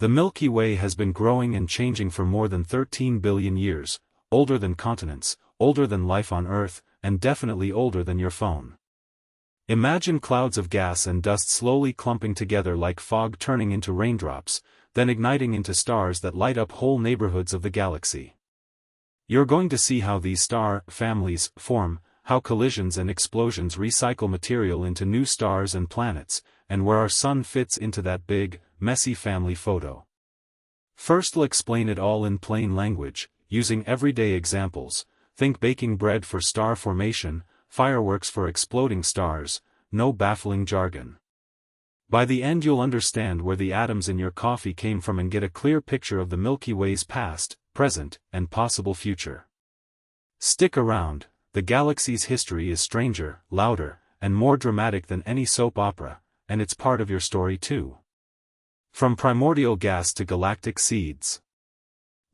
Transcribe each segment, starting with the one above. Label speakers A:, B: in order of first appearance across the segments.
A: The Milky Way has been growing and changing for more than 13 billion years, older than continents, older than life on Earth, and definitely older than your phone. Imagine clouds of gas and dust slowly clumping together like fog turning into raindrops, then igniting into stars that light up whole neighborhoods of the galaxy. You're going to see how these star families form, how collisions and explosions recycle material into new stars and planets, and where our sun fits into that big, messy family photo. First, we'll explain it all in plain language, using everyday examples. Think baking bread for star formation, fireworks for exploding stars, no baffling jargon. By the end you'll understand where the atoms in your coffee came from and get a clear picture of the Milky Way's past, present, and possible future. Stick around, the galaxy's history is stranger, louder, and more dramatic than any soap opera, and it's part of your story too. From primordial gas to galactic seeds.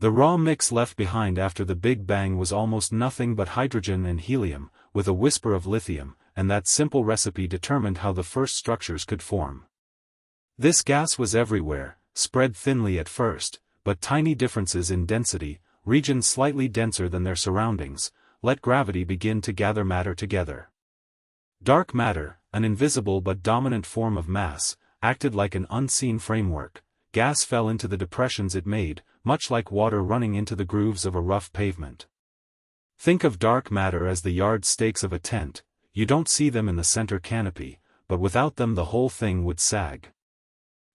A: The raw mix left behind after the Big Bang was almost nothing but hydrogen and helium, with a whisper of lithium, and that simple recipe determined how the first structures could form. This gas was everywhere, spread thinly at first, but tiny differences in density, regions slightly denser than their surroundings, let gravity begin to gather matter together. Dark matter, an invisible but dominant form of mass, acted like an unseen framework. Gas fell into the depressions it made, much like water running into the grooves of a rough pavement. Think of dark matter as the yard stakes of a tent. You don't see them in the center canopy, but without them the whole thing would sag.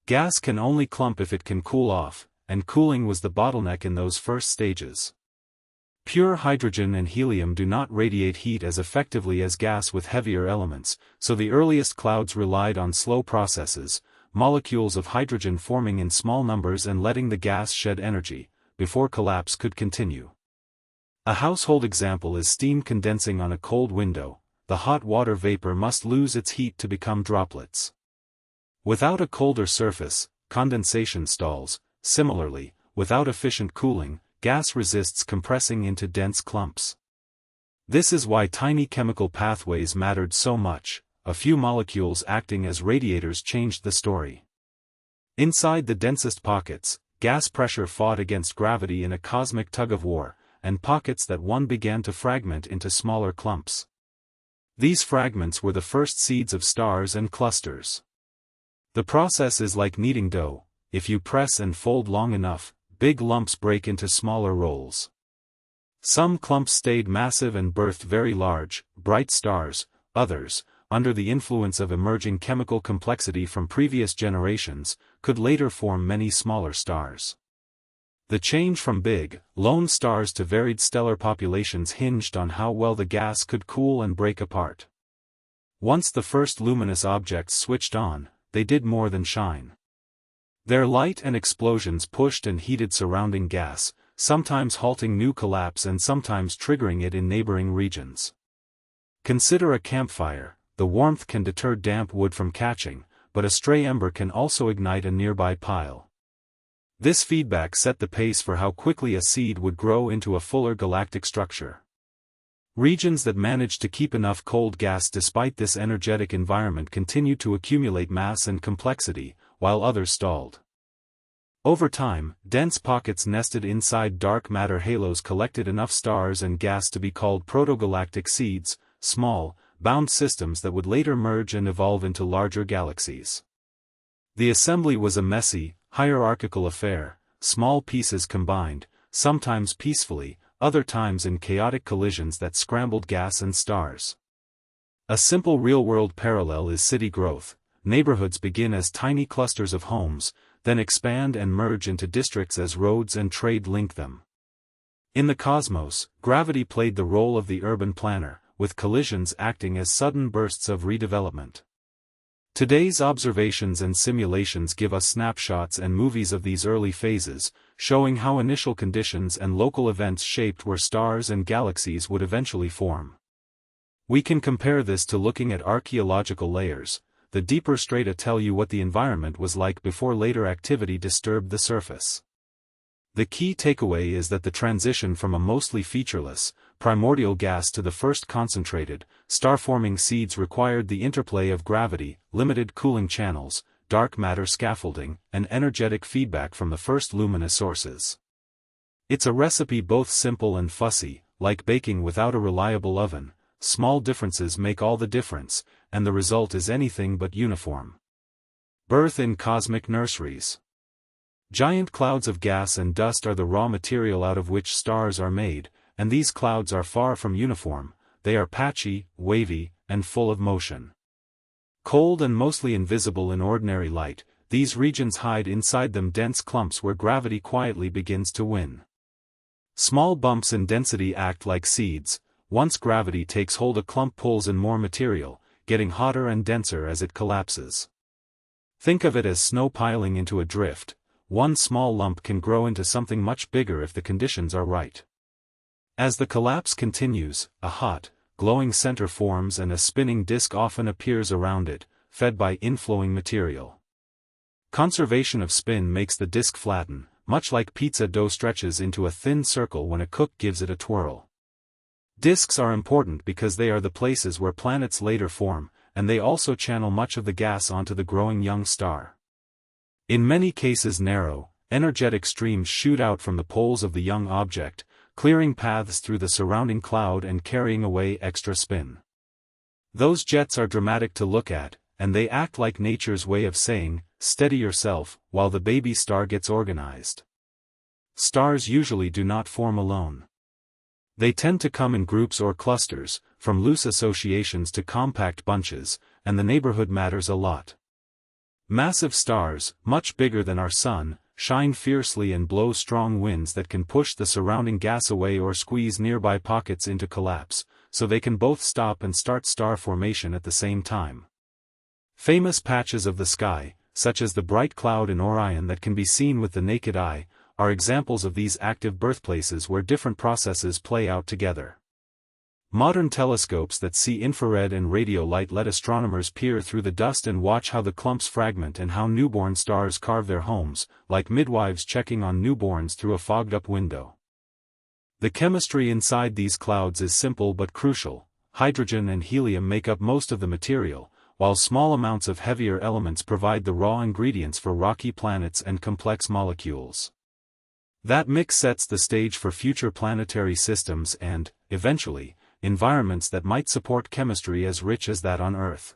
A: Gas can only clump if it can cool off, and cooling was the bottleneck in those first stages. Pure hydrogen and helium do not radiate heat as effectively as gas with heavier elements, so the earliest clouds relied on slow processes, molecules of hydrogen forming in small numbers and letting the gas shed energy, before collapse could continue. A household example is steam condensing on a cold window. The hot water vapor must lose its heat to become droplets. Without a colder surface, condensation stalls. Similarly, without efficient cooling, gas resists compressing into dense clumps. This is why tiny chemical pathways mattered so much. A few molecules acting as radiators changed the story. Inside the densest pockets, gas pressure fought against gravity in a cosmic tug-of-war, and pockets that one began to fragment into smaller clumps. These fragments were the first seeds of stars and clusters. The process is like kneading dough. If you press and fold long enough, big lumps break into smaller rolls. Some clumps stayed massive and birthed very large, bright stars. Others, under the influence of emerging chemical complexity from previous generations, could later form many smaller stars. The change from big, lone stars to varied stellar populations hinged on how well the gas could cool and break apart. Once the first luminous objects switched on, they did more than shine. Their light and explosions pushed and heated surrounding gas, sometimes halting new collapse and sometimes triggering it in neighboring regions. Consider a campfire. The warmth can deter damp wood from catching, but a stray ember can also ignite a nearby pile. This feedback set the pace for how quickly a seed would grow into a fuller galactic structure. Regions that managed to keep enough cold gas despite this energetic environment continued to accumulate mass and complexity, while others stalled. Over time, dense pockets nested inside dark matter halos collected enough stars and gas to be called protogalactic seeds, small, bound systems that would later merge and evolve into larger galaxies. The assembly was a messy, hierarchical affair, small pieces combined, sometimes peacefully, other times in chaotic collisions that scrambled gas and stars. A simple real-world parallel is city growth. Neighborhoods begin as tiny clusters of homes, then expand and merge into districts as roads and trade link them. In the cosmos, gravity played the role of the urban planner, with collisions acting as sudden bursts of redevelopment. Today's observations and simulations give us snapshots and movies of these early phases, showing how initial conditions and local events shaped where stars and galaxies would eventually form. We can compare this to looking at archaeological layers. The deeper strata tell you what the environment was like before later activity disturbed the surface. The key takeaway is that the transition from a mostly featureless, primordial gas to the first concentrated, star-forming seeds required the interplay of gravity, limited cooling channels, dark matter scaffolding, and energetic feedback from the first luminous sources. It's a recipe both simple and fussy, like baking without a reliable oven. Small differences make all the difference, and the result is anything but uniform. Birth in cosmic nurseries. Giant clouds of gas and dust are the raw material out of which stars are made, and these clouds are far from uniform. They are patchy, wavy, and full of motion. Cold and mostly invisible in ordinary light, these regions hide inside them dense clumps where gravity quietly begins to win. Small bumps in density act like seeds. Once gravity takes hold, a clump pulls in more material, getting hotter and denser as it collapses. Think of it as snow piling into a drift. One small lump can grow into something much bigger if the conditions are right. As the collapse continues, a hot, glowing center forms and a spinning disk often appears around it, fed by inflowing material. Conservation of spin makes the disk flatten, much like pizza dough stretches into a thin circle when a cook gives it a twirl. Disks are important because they are the places where planets later form, and they also channel much of the gas onto the growing young star. In many cases narrow, energetic streams shoot out from the poles of the young object, clearing paths through the surrounding cloud and carrying away extra spin. Those jets are dramatic to look at, and they act like nature's way of saying, "Steady yourself," while the baby star gets organized. Stars usually do not form alone. They tend to come in groups or clusters, from loose associations to compact bunches, and the neighborhood matters a lot. Massive stars, much bigger than our Sun, shine fiercely and blow strong winds that can push the surrounding gas away or squeeze nearby pockets into collapse, so they can both stop and start star formation at the same time. Famous patches of the sky, such as the bright cloud in Orion that can be seen with the naked eye, are examples of these active birthplaces where different processes play out together. Modern telescopes that see infrared and radio light let astronomers peer through the dust and watch how the clumps fragment and how newborn stars carve their homes, like midwives checking on newborns through a fogged-up window. The chemistry inside these clouds is simple but crucial. Hydrogen and helium make up most of the material, while small amounts of heavier elements provide the raw ingredients for rocky planets and complex molecules. That mix sets the stage for future planetary systems and, eventually, environments that might support chemistry as rich as that on Earth.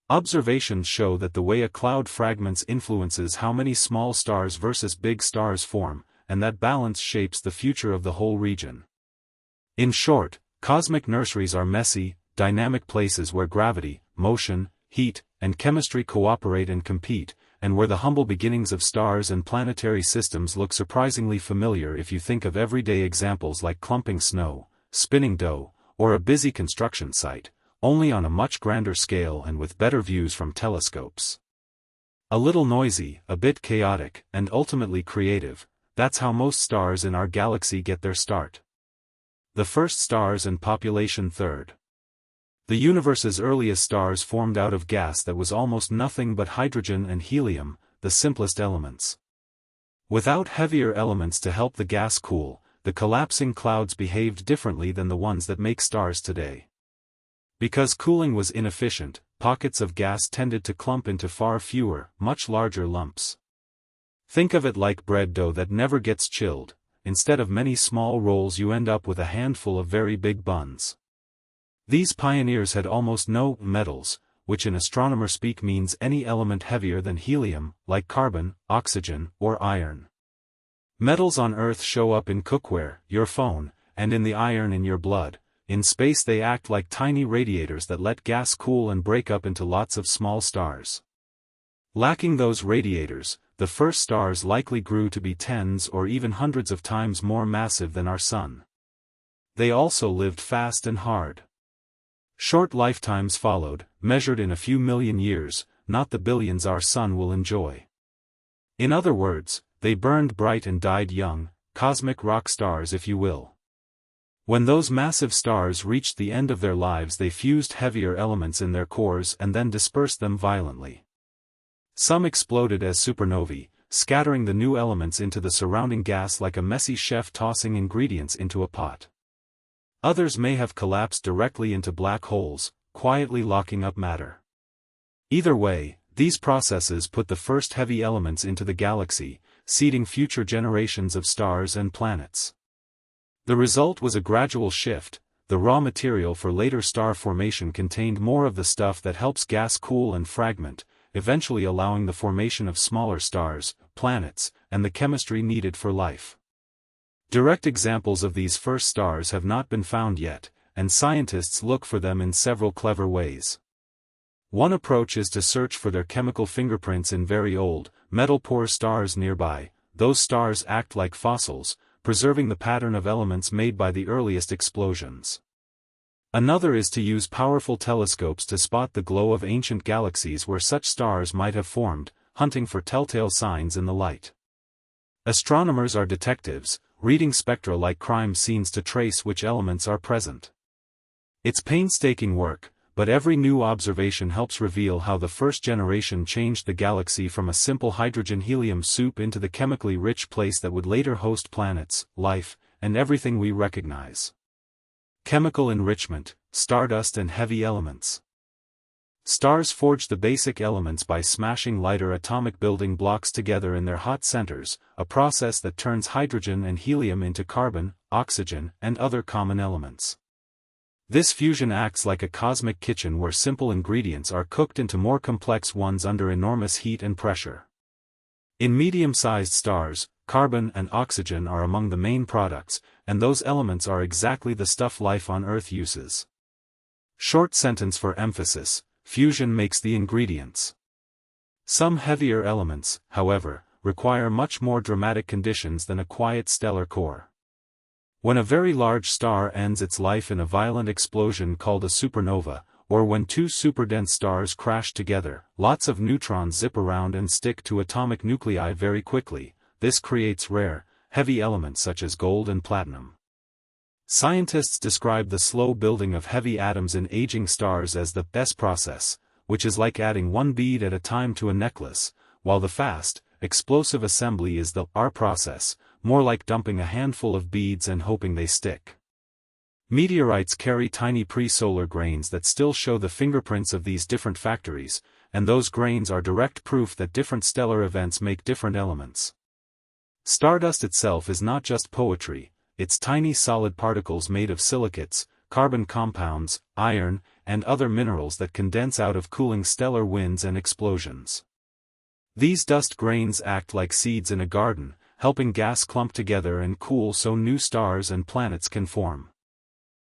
A: Observations show that the way a cloud fragments influences how many small stars versus big stars form, and that balance shapes the future of the whole region. In short, cosmic nurseries are messy, dynamic places where gravity, motion, heat, and chemistry cooperate and compete, and where the humble beginnings of stars and planetary systems look surprisingly familiar if you think of everyday examples like clumping snow, spinning dough, or a busy construction site, only on a much grander scale and with better views from telescopes. A little noisy, a bit chaotic, and ultimately creative, that's how most stars in our galaxy get their start. The first stars and population third. The universe's earliest stars formed out of gas that was almost nothing but hydrogen and helium, the simplest elements. Without heavier elements to help the gas cool, the collapsing clouds behaved differently than the ones that make stars today. Because cooling was inefficient, pockets of gas tended to clump into far fewer, much larger lumps. Think of it like bread dough that never gets chilled. Instead of many small rolls you end up with a handful of very big buns. These pioneers had almost no metals, which in astronomer speak means any element heavier than helium, like carbon, oxygen, or iron. Metals on Earth show up in cookware, your phone, and in the iron in your blood. In space they act like tiny radiators that let gas cool and break up into lots of small stars. Lacking those radiators, the first stars likely grew to be tens or even hundreds of times more massive than our Sun. They also lived fast and hard. Short lifetimes followed, measured in a few million years, not the billions our Sun will enjoy. In other words, they burned bright and died young, cosmic rock stars if you will. When those massive stars reached the end of their lives they fused heavier elements in their cores and then dispersed them violently. Some exploded as supernovae, scattering the new elements into the surrounding gas like a messy chef tossing ingredients into a pot. Others may have collapsed directly into black holes, quietly locking up matter. Either way, These processes put the first heavy elements into the galaxy, seeding future generations of stars and planets. The result was a gradual shift. The raw material for later star formation contained more of the stuff that helps gas cool and fragment, eventually allowing the formation of smaller stars, planets, and the chemistry needed for life. Direct examples of these first stars have not been found yet, and scientists look for them in several clever ways. One approach is to search for their chemical fingerprints in very old, metal-poor stars nearby. Those stars act like fossils, preserving the pattern of elements made by the earliest explosions. Another is to use powerful telescopes to spot the glow of ancient galaxies where such stars might have formed, hunting for telltale signs in the light. Astronomers are detectives, reading spectra like crime scenes to trace which elements are present. It's painstaking work, but every new observation helps reveal how the first generation changed the galaxy from a simple hydrogen-helium soup into the chemically rich place that would later host planets, life, and everything we recognize. Chemical enrichment, stardust and heavy elements. Stars forge the basic elements by smashing lighter atomic building blocks together in their hot centers, a process that turns hydrogen and helium into carbon, oxygen, and other common elements. This fusion acts like a cosmic kitchen where simple ingredients are cooked into more complex ones under enormous heat and pressure. In medium-sized stars, carbon and oxygen are among the main products, and those elements are exactly the stuff life on Earth uses. Short sentence for emphasis: fusion makes the ingredients. Some heavier elements, however, require much more dramatic conditions than a quiet stellar core. When a very large star ends its life in a violent explosion called a supernova, or when two superdense stars crash together, lots of neutrons zip around and stick to atomic nuclei very quickly. This creates rare, heavy elements such as gold and platinum. Scientists describe the slow building of heavy atoms in aging stars as the S process, which is like adding one bead at a time to a necklace, while the fast, explosive assembly is the R process, more like dumping a handful of beads and hoping they stick. Meteorites carry tiny pre-solar grains that still show the fingerprints of these different factories, and those grains are direct proof that different stellar events make different elements. Stardust itself is not just poetry, it's tiny solid particles made of silicates, carbon compounds, iron, and other minerals that condense out of cooling stellar winds and explosions. These dust grains act like seeds in a garden, helping gas clump together and cool so new stars and planets can form.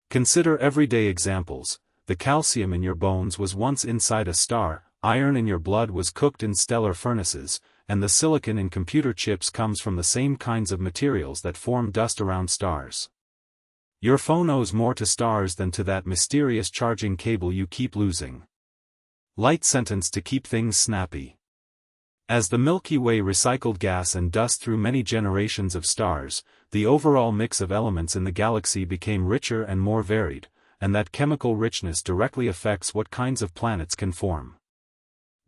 A: Consider everyday examples. The calcium in your bones was once inside a star, iron in your blood was cooked in stellar furnaces, and the silicon in computer chips comes from the same kinds of materials that form dust around stars. Your phone owes more to stars than to that mysterious charging cable you keep losing. Light sentence to keep things snappy. As the Milky Way recycled gas and dust through many generations of stars, the overall mix of elements in the galaxy became richer and more varied, and that chemical richness directly affects what kinds of planets can form.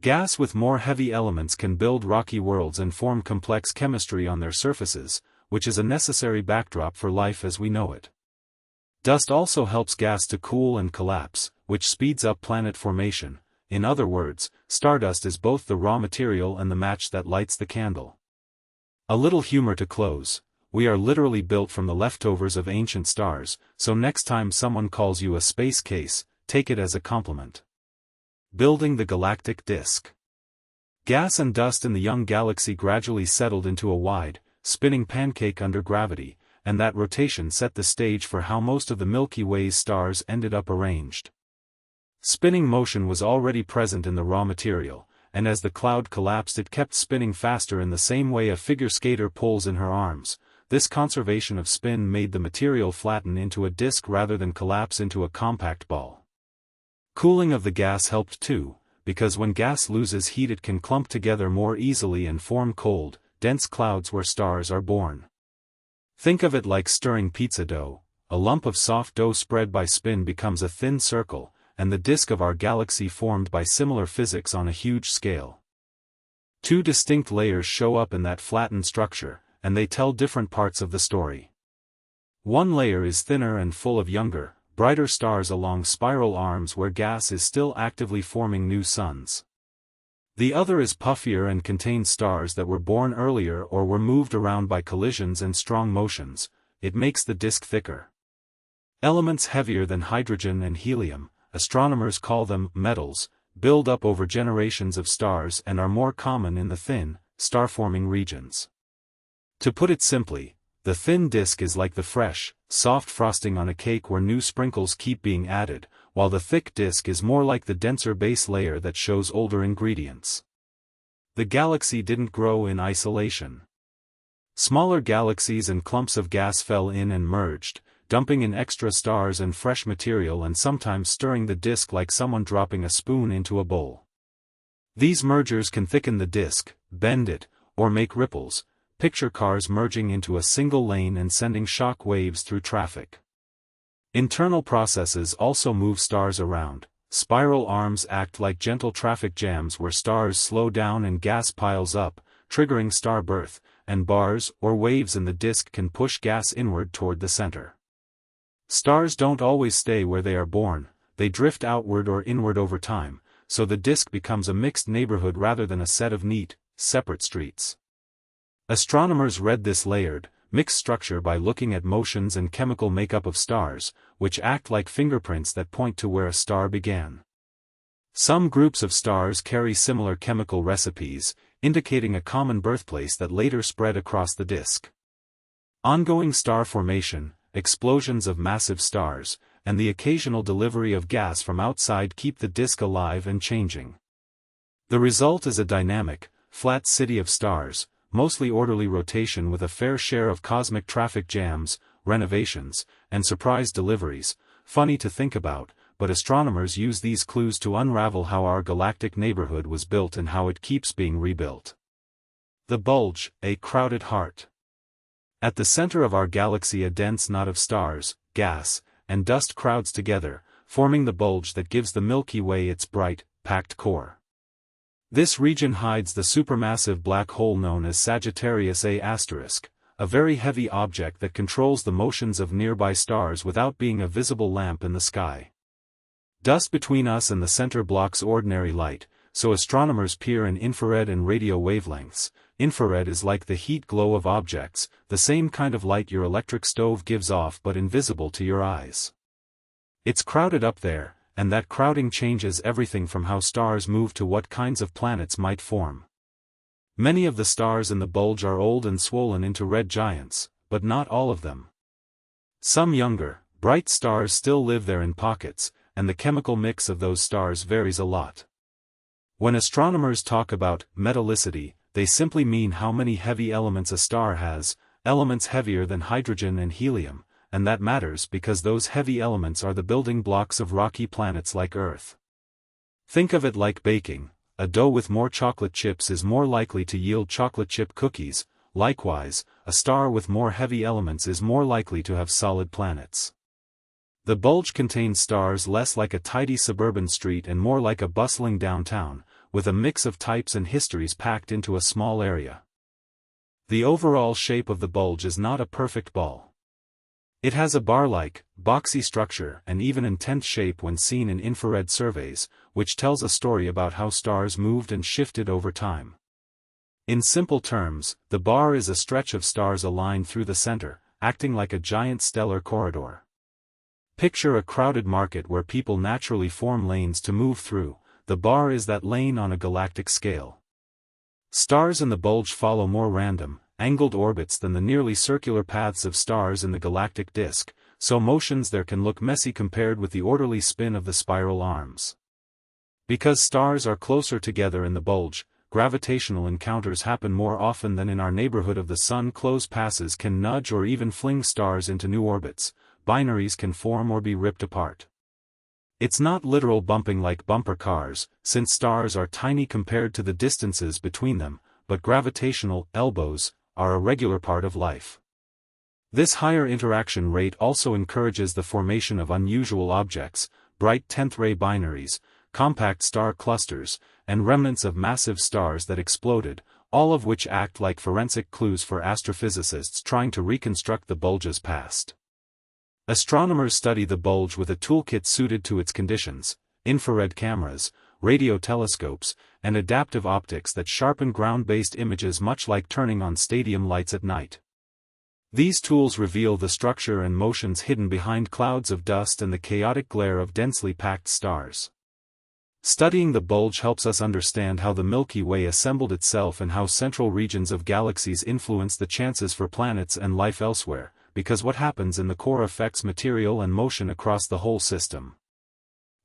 A: Gas with more heavy elements can build rocky worlds and form complex chemistry on their surfaces, which is a necessary backdrop for life as we know it. Dust also helps gas to cool and collapse, which speeds up planet formation. In other words, stardust is both the raw material and the match that lights the candle. A little humor to close: we are literally built from the leftovers of ancient stars, so next time someone calls you a space case, take it as a compliment. Building the galactic disk. Gas and dust in the young galaxy gradually settled into a wide, spinning pancake under gravity, and that rotation set the stage for how most of the Milky Way's stars ended up arranged. Spinning motion was already present in the raw material, and as the cloud collapsed it kept spinning faster in the same way a figure skater pulls in her arms. This conservation of spin made the material flatten into a disk rather than collapse into a compact ball. Cooling of the gas helped too, because when gas loses heat it can clump together more easily and form cold, dense clouds where stars are born. Think of it like stirring pizza dough. A lump of soft dough spread by spin becomes a thin circle, and the disk of our galaxy formed by similar physics on a huge scale. Two distinct layers show up in that flattened structure, and they tell different parts of the story. One layer is thinner and full of younger, brighter stars along spiral arms where gas is still actively forming new suns. The other is puffier and contains stars that were born earlier or were moved around by collisions and strong motions. It makes the disk thicker. Elements heavier than hydrogen and helium, astronomers call them metals, build up over generations of stars and are more common in the thin, star-forming regions. To put it simply, the thin disk is like the fresh, soft frosting on a cake where new sprinkles keep being added, while the thick disk is more like the denser base layer that shows older ingredients. The galaxy didn't grow in isolation. Smaller galaxies and clumps of gas fell in and merged, dumping in extra stars and fresh material and sometimes stirring the disk like someone dropping a spoon into a bowl. These mergers can thicken the disk, bend it, or make ripples. Picture cars merging into a single lane and sending shock waves through traffic. Internal processes also move stars around. Spiral arms act like gentle traffic jams where stars slow down and gas piles up, triggering star birth, and bars or waves in the disk can push gas inward toward the center. Stars don't always stay where they are born, they drift outward or inward over time, so the disk becomes a mixed neighborhood rather than a set of neat, separate streets. Astronomers read this layered, mixed structure by looking at motions and chemical makeup of stars, which act like fingerprints that point to where a star began. Some groups of stars carry similar chemical recipes, indicating a common birthplace that later spread across the disk. Ongoing star formation, explosions of massive stars, and the occasional delivery of gas from outside keep the disk alive and changing. The result is a dynamic, flat city of stars, mostly orderly rotation with a fair share of cosmic traffic jams, renovations, and surprise deliveries. Funny to think about, but astronomers use these clues to unravel how our galactic neighborhood was built and how it keeps being rebuilt. The bulge, a crowded heart. At the center of our galaxy, a dense knot of stars, gas, and dust crowds together, forming the bulge that gives the Milky Way its bright, packed core. This region hides the supermassive black hole known as Sagittarius A*, a very heavy object that controls the motions of nearby stars without being a visible lamp in the sky. Dust between us and the center blocks ordinary light, so astronomers peer in infrared and radio wavelengths. Infrared is like the heat glow of objects, the same kind of light your electric stove gives off but invisible to your eyes. It's crowded up there, and that crowding changes everything from how stars move to what kinds of planets might form. Many of the stars in the bulge are old and swollen into red giants, but not all of them. Some younger, bright stars still live there in pockets, and the chemical mix of those stars varies a lot. When astronomers talk about metallicity, they simply mean how many heavy elements a star has, elements heavier than hydrogen and helium, and that matters because those heavy elements are the building blocks of rocky planets like Earth. Think of it like baking. A dough with more chocolate chips is more likely to yield chocolate chip cookies. Likewise, a star with more heavy elements is more likely to have solid planets. The bulge contains stars less like a tidy suburban street and more like a bustling downtown, with a mix of types and histories packed into a small area. The overall shape of the bulge is not a perfect ball. It has a bar-like, boxy structure and even intense shape when seen in infrared surveys, which tells a story about how stars moved and shifted over time. In simple terms, the bar is a stretch of stars aligned through the center, acting like a giant stellar corridor. Picture a crowded market where people naturally form lanes to move through. The bar is that lane on a galactic scale. Stars in the bulge follow more random, angled orbits than the nearly circular paths of stars in the galactic disk, so motions there can look messy compared with the orderly spin of the spiral arms. Because stars are closer together in the bulge, gravitational encounters happen more often than in our neighborhood of the Sun. Close passes can nudge or even fling stars into new orbits. Binaries can form or be ripped apart. It's not literal bumping like bumper cars, since stars are tiny compared to the distances between them, but gravitational elbows are a regular part of life. This higher interaction rate also encourages the formation of unusual objects, bright 10th-ray binaries, compact star clusters, and remnants of massive stars that exploded, all of which act like forensic clues for astrophysicists trying to reconstruct the bulge's past. Astronomers study the bulge with a toolkit suited to its conditions: infrared cameras, radio telescopes, and adaptive optics that sharpen ground-based images, much like turning on stadium lights at night. These tools reveal the structure and motions hidden behind clouds of dust and the chaotic glare of densely packed stars. Studying the bulge helps us understand how the Milky Way assembled itself and how central regions of galaxies influence the chances for planets and life elsewhere, because what happens in the core affects material and motion across the whole system.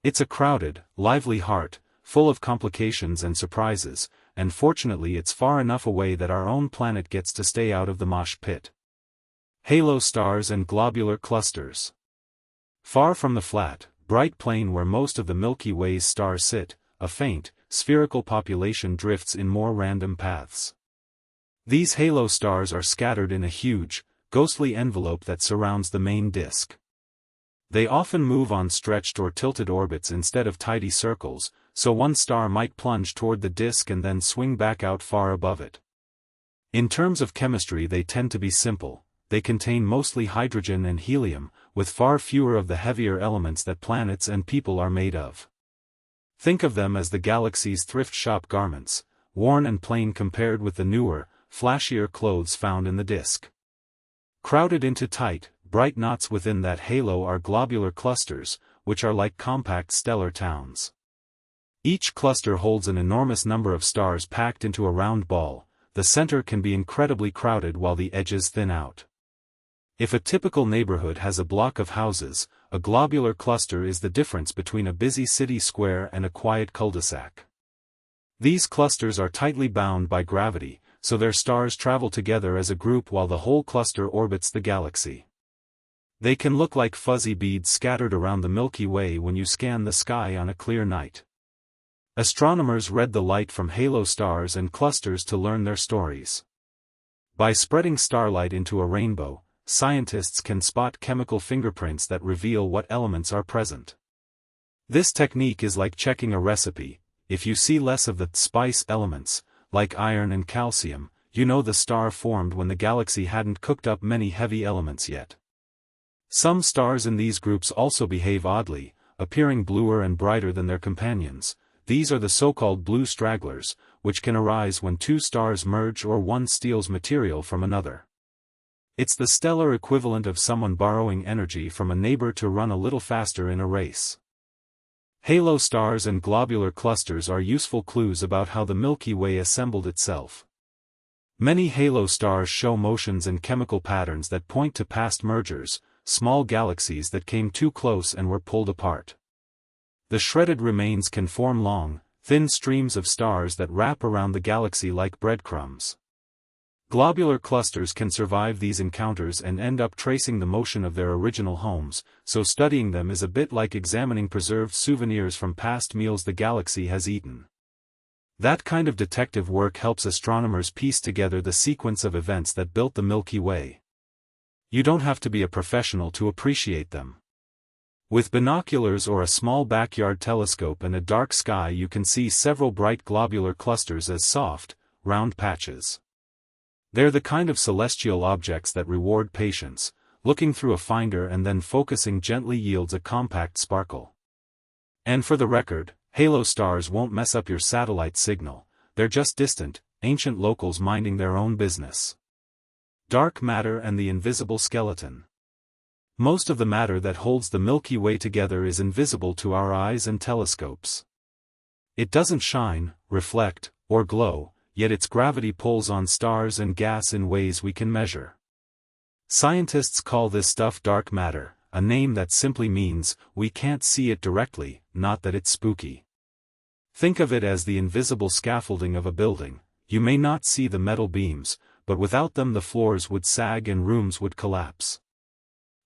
A: It's a crowded, lively heart, full of complications and surprises, and fortunately it's far enough away that our own planet gets to stay out of the mosh pit. Halo stars and globular clusters. Far from the flat, bright plane where most of the Milky Way's stars sit, a faint, spherical population drifts in more random paths. These halo stars are scattered in a huge, ghostly envelope that surrounds the main disk. They often move on stretched or tilted orbits instead of tidy circles, so one star might plunge toward the disk and then swing back out far above it. In terms of chemistry, they tend to be simple. They contain mostly hydrogen and helium, with far fewer of the heavier elements that planets and people are made of. Think of them as the galaxy's thrift shop garments, worn and plain compared with the newer, flashier clothes found in the disk. Crowded into tight, bright knots within that halo are globular clusters, which are like compact stellar towns. Each cluster holds an enormous number of stars packed into a round ball. The center can be incredibly crowded while the edges thin out. If a typical neighborhood has a block of houses, a globular cluster is the difference between a busy city square and a quiet cul-de-sac. These clusters are tightly bound by gravity, so their stars travel together as a group while the whole cluster orbits the galaxy. They can look like fuzzy beads scattered around the Milky Way when you scan the sky on a clear night. Astronomers read the light from halo stars and clusters to learn their stories. By spreading starlight into a rainbow, scientists can spot chemical fingerprints that reveal what elements are present. This technique is like checking a recipe. If you see less of the spice elements, like iron and calcium, you know the star formed when the galaxy hadn't cooked up many heavy elements yet. Some stars in these groups also behave oddly, appearing bluer and brighter than their companions. These are the so-called blue stragglers, which can arise when two stars merge or one steals material from another. It's the stellar equivalent of someone borrowing energy from a neighbor to run a little faster in a race. Halo stars and globular clusters are useful clues about how the Milky Way assembled itself. Many halo stars show motions and chemical patterns that point to past mergers, small galaxies that came too close and were pulled apart. The shredded remains can form long, thin streams of stars that wrap around the galaxy like breadcrumbs. Globular clusters can survive these encounters and end up tracing the motion of their original homes, so studying them is a bit like examining preserved souvenirs from past meals the galaxy has eaten. That kind of detective work helps astronomers piece together the sequence of events that built the Milky Way. You don't have to be a professional to appreciate them. With binoculars or a small backyard telescope and a dark sky, you can see several bright globular clusters as soft, round patches. They're the kind of celestial objects that reward patience. Looking through a finder and then focusing gently yields a compact sparkle. And for the record, halo stars won't mess up your satellite signal. They're just distant, ancient locals minding their own business. Dark matter and the invisible skeleton. Most of the matter that holds the Milky Way together is invisible to our eyes and telescopes. It doesn't shine, reflect, or glow, yet its gravity pulls on stars and gas in ways we can measure. Scientists call this stuff dark matter, a name that simply means we can't see it directly, not that it's spooky. Think of it as the invisible scaffolding of a building. You may not see the metal beams, but without them the floors would sag and rooms would collapse.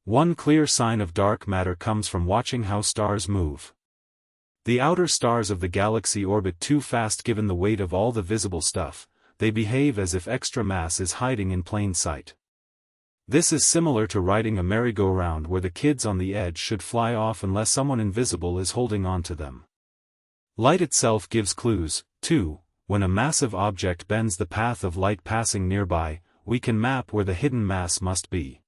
A: One clear sign of dark matter comes from watching how stars move. The outer stars of the galaxy orbit too fast given the weight of all the visible stuff. They behave as if extra mass is hiding in plain sight. This is similar to riding a merry-go-round where the kids on the edge should fly off unless someone invisible is holding on to them. Light itself gives clues, too. When a massive object bends the path of light passing nearby, we can map where the hidden mass must be.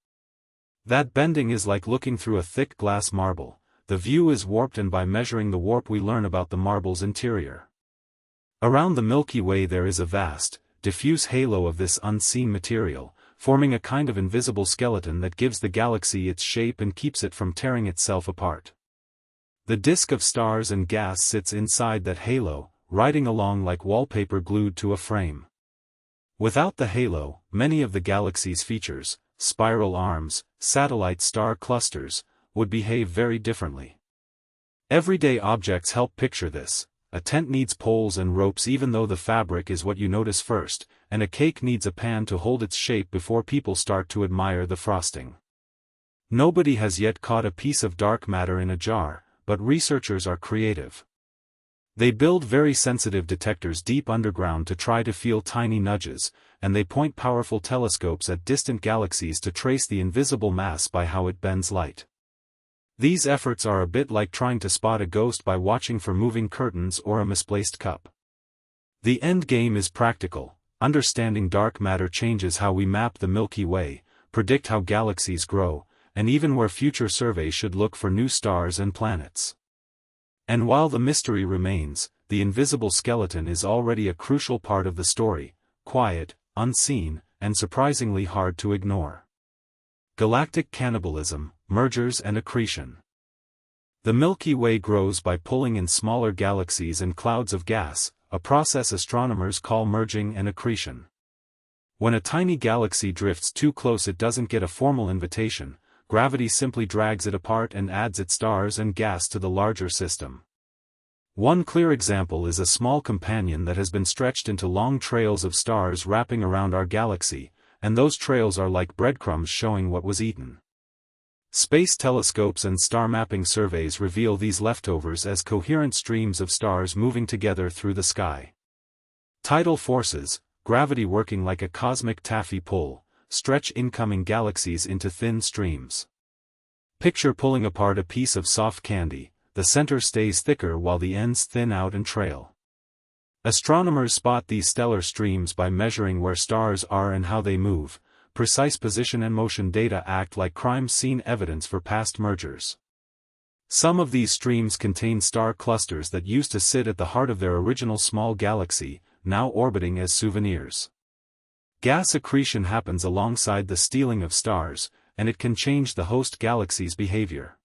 A: That bending is like looking through a thick glass marble. the view is warped, and by measuring the warp we learn about the marble's interior. Around the Milky Way there is a vast, diffuse halo of this unseen material, forming a kind of invisible skeleton that gives the galaxy its shape and keeps it from tearing itself apart. The disk of stars and gas sits inside that halo, riding along like wallpaper glued to a frame. Without the halo, many of the galaxy's features, spiral arms, satellite star clusters, would behave very differently. Everyday objects help picture this. A tent needs poles and ropes even though the fabric is what you notice first, and a cake needs a pan to hold its shape before people start to admire the frosting. Nobody has yet caught a piece of dark matter in a jar, but researchers are creative. They build very sensitive detectors deep underground to try to feel tiny nudges, and they point powerful telescopes at distant galaxies to trace the invisible mass by how it bends light. These efforts are a bit like trying to spot a ghost by watching for moving curtains or a misplaced cup. The end game is practical. Understanding dark matter changes how we map the Milky Way, predict how galaxies grow, and even where future surveys should look for new stars and planets. And while the mystery remains, the invisible skeleton is already a crucial part of the story, quiet, unseen, and surprisingly hard to ignore. Galactic cannibalism, mergers and accretion. The Milky Way grows by pulling in smaller galaxies and clouds of gas, a process astronomers call merging and accretion. When a tiny galaxy drifts too close, it doesn't get a formal invitation. Gravity simply drags it apart and adds its stars and gas to the larger system. One clear example is a small companion that has been stretched into long trails of stars wrapping around our galaxy, and those trails are like breadcrumbs showing what was eaten. Space telescopes and star mapping surveys reveal these leftovers as coherent streams of stars moving together through the sky. Tidal forces, gravity working like a cosmic taffy pull, stretch incoming galaxies into thin streams. Picture pulling apart a piece of soft candy, the center stays thicker while the ends thin out and trail. Astronomers spot these stellar streams by measuring where stars are and how they move. Precise position and motion data act like crime scene evidence for past mergers. Some of these streams contain star clusters that used to sit at the heart of their original small galaxy, now orbiting as souvenirs. Gas accretion happens alongside the stealing of stars, and it can change the host galaxy's behavior.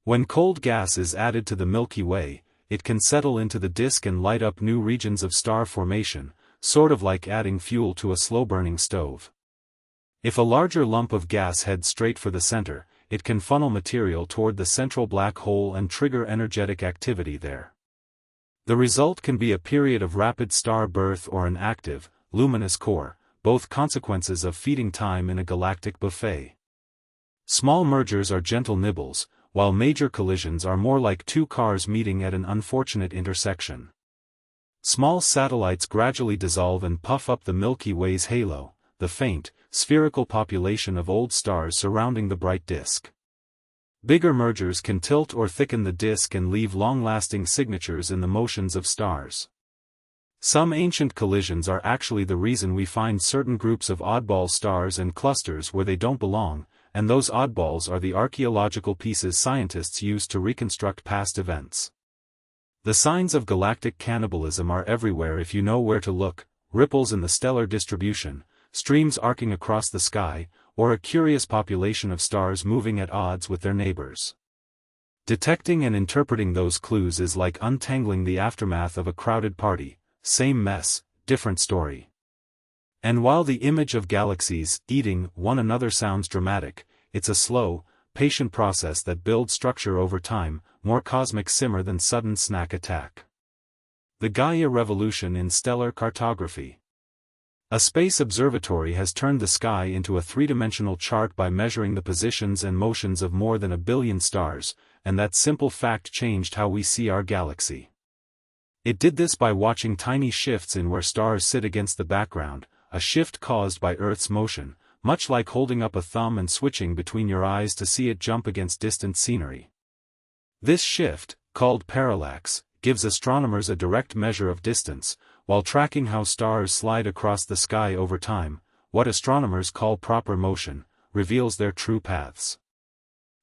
A: When cold gas is added to the Milky Way, it can settle into the disk and light up new regions of star formation, sort of like adding fuel to a slow-burning stove. If a larger lump of gas heads straight for the center, it can funnel material toward the central black hole and trigger energetic activity there. The result can be a period of rapid star birth or an active, luminous core, both consequences of feeding time in a galactic buffet. Small mergers are gentle nibbles, while major collisions are more like two cars meeting at an unfortunate intersection. Small satellites gradually dissolve and puff up the Milky Way's halo, the faint, spherical population of old stars surrounding the bright disk. Bigger mergers can tilt or thicken the disk and leave long-lasting signatures in the motions of stars. Some ancient collisions are actually the reason we find certain groups of oddball stars and clusters where they don't belong, and those oddballs are the archaeological pieces scientists use to reconstruct past events. The signs of galactic cannibalism are everywhere if you know where to look: ripples in the stellar distribution, streams arcing across the sky, or a curious population of stars moving at odds with their neighbors. Detecting and interpreting those clues is like untangling the aftermath of a crowded party. Same mess, different story. And while the image of galaxies eating one another sounds dramatic, it's a slow, patient process that builds structure over time, more cosmic simmer than sudden snack attack. The Gaia revolution in stellar cartography. A space observatory has turned the sky into a three-dimensional chart by measuring the positions and motions of more than 1 billion stars, and that simple fact changed how we see our galaxy. It did this by watching tiny shifts in where stars sit against the background, a shift caused by Earth's motion, much like holding up a thumb and switching between your eyes to see it jump against distant scenery. This shift, called parallax, gives astronomers a direct measure of distance, while tracking how stars slide across the sky over time. What astronomers call proper motion, reveals their true paths.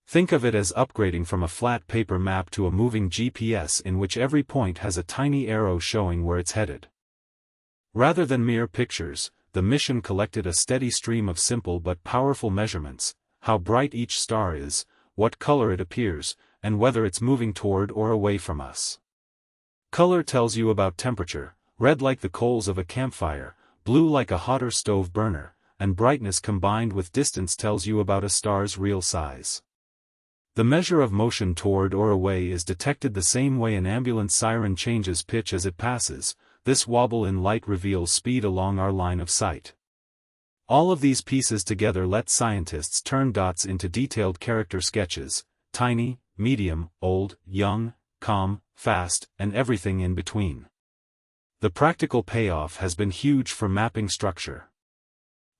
A: Think of it as upgrading from a flat paper map to a moving GPS in which every point has a tiny arrow showing where it's headed. Rather than mere pictures, the mission collected a steady stream of simple but powerful measurements: how bright each star is, what color it appears, and whether it's moving toward or away from us. Color tells you about temperature: red like the coals of a campfire, blue like a hotter stove burner, and brightness combined with distance tells you about a star's real size. The measure of motion toward or away is detected the same way an ambulance siren changes pitch as it passes. This wobble in light reveals speed along our line of sight. All of these pieces together let scientists turn dots into detailed character sketches: tiny, medium, old, young, calm, fast, and everything in between. The practical payoff has been huge for mapping structure.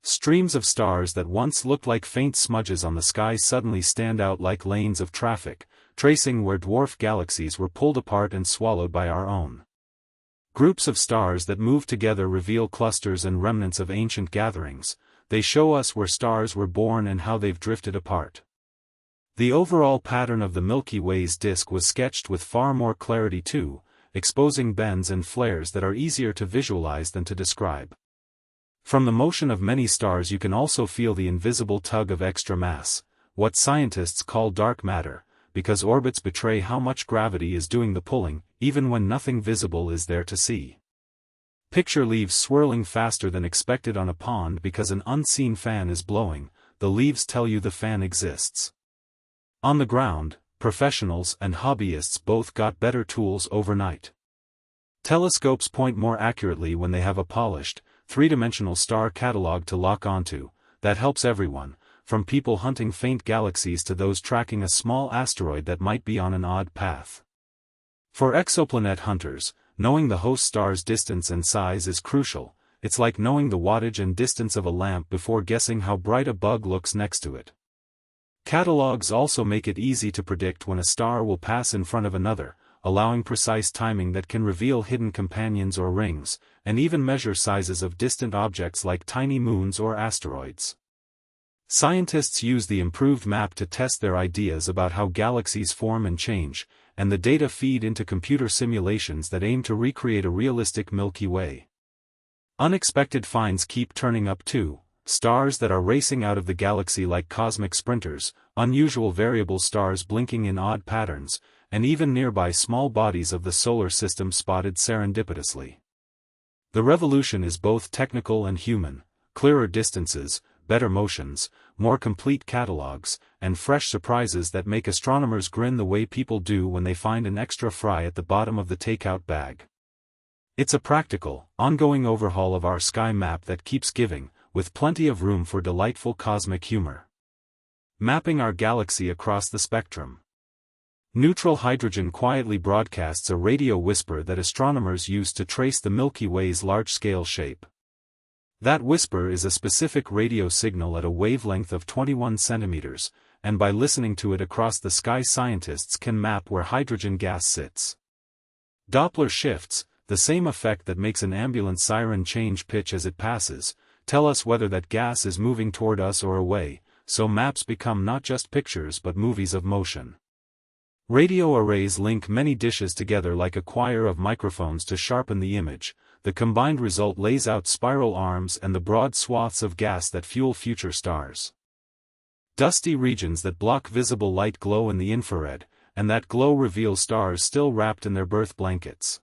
A: Streams of stars that once looked like faint smudges on the sky suddenly stand out like lanes of traffic, tracing where dwarf galaxies were pulled apart and swallowed by our own. Groups of stars that move together reveal clusters and remnants of ancient gatherings. They show us where stars were born and how they've drifted apart. The overall pattern of the Milky Way's disk was sketched with far more clarity too, exposing bends and flares that are easier to visualize than to describe. From the motion of many stars you can also feel the invisible tug of extra mass, what scientists call dark matter, because orbits betray how much gravity is doing the pulling, even when nothing visible is there to see. Picture leaves swirling faster than expected on a pond because an unseen fan is blowing. The leaves tell you the fan exists. On the ground, professionals and hobbyists both got better tools overnight. Telescopes point more accurately when they have a polished, three-dimensional star catalog to lock onto. That helps everyone, from people hunting faint galaxies to those tracking a small asteroid that might be on an odd path. For exoplanet hunters, knowing the host star's distance and size is crucial. It's like knowing the wattage and distance of a lamp before guessing how bright a bug looks next to it. Catalogs also make it easy to predict when a star will pass in front of another, allowing precise timing that can reveal hidden companions or rings, and even measure sizes of distant objects like tiny moons or asteroids. Scientists use the improved map to test their ideas about how galaxies form and change, and the data feed into computer simulations that aim to recreate a realistic Milky Way. Unexpected finds keep turning up too: stars that are racing out of the galaxy like cosmic sprinters, unusual variable stars blinking in odd patterns, and even nearby small bodies of the solar system spotted serendipitously. The revolution is both technical and human: clearer distances, better motions, more complete catalogs, and fresh surprises that make astronomers grin the way people do when they find an extra fry at the bottom of the takeout bag. It's a practical, ongoing overhaul of our sky map that keeps giving, with plenty of room for delightful cosmic humor. Mapping our galaxy across the spectrum. Neutral hydrogen quietly broadcasts a radio whisper that astronomers use to trace the Milky Way's large-scale shape. That whisper is a specific radio signal at a wavelength of 21 centimeters, and by listening to it across the sky scientists can map where hydrogen gas sits. Doppler shifts, the same effect that makes an ambulance siren change pitch as it passes, tell us whether that gas is moving toward us or away, so maps become not just pictures but movies of motion. Radio arrays link many dishes together like a choir of microphones to sharpen the image. The combined result lays out spiral arms and the broad swaths of gas that fuel future stars. Dusty regions that block visible light glow in the infrared, and that glow reveals stars still wrapped in their birth blankets.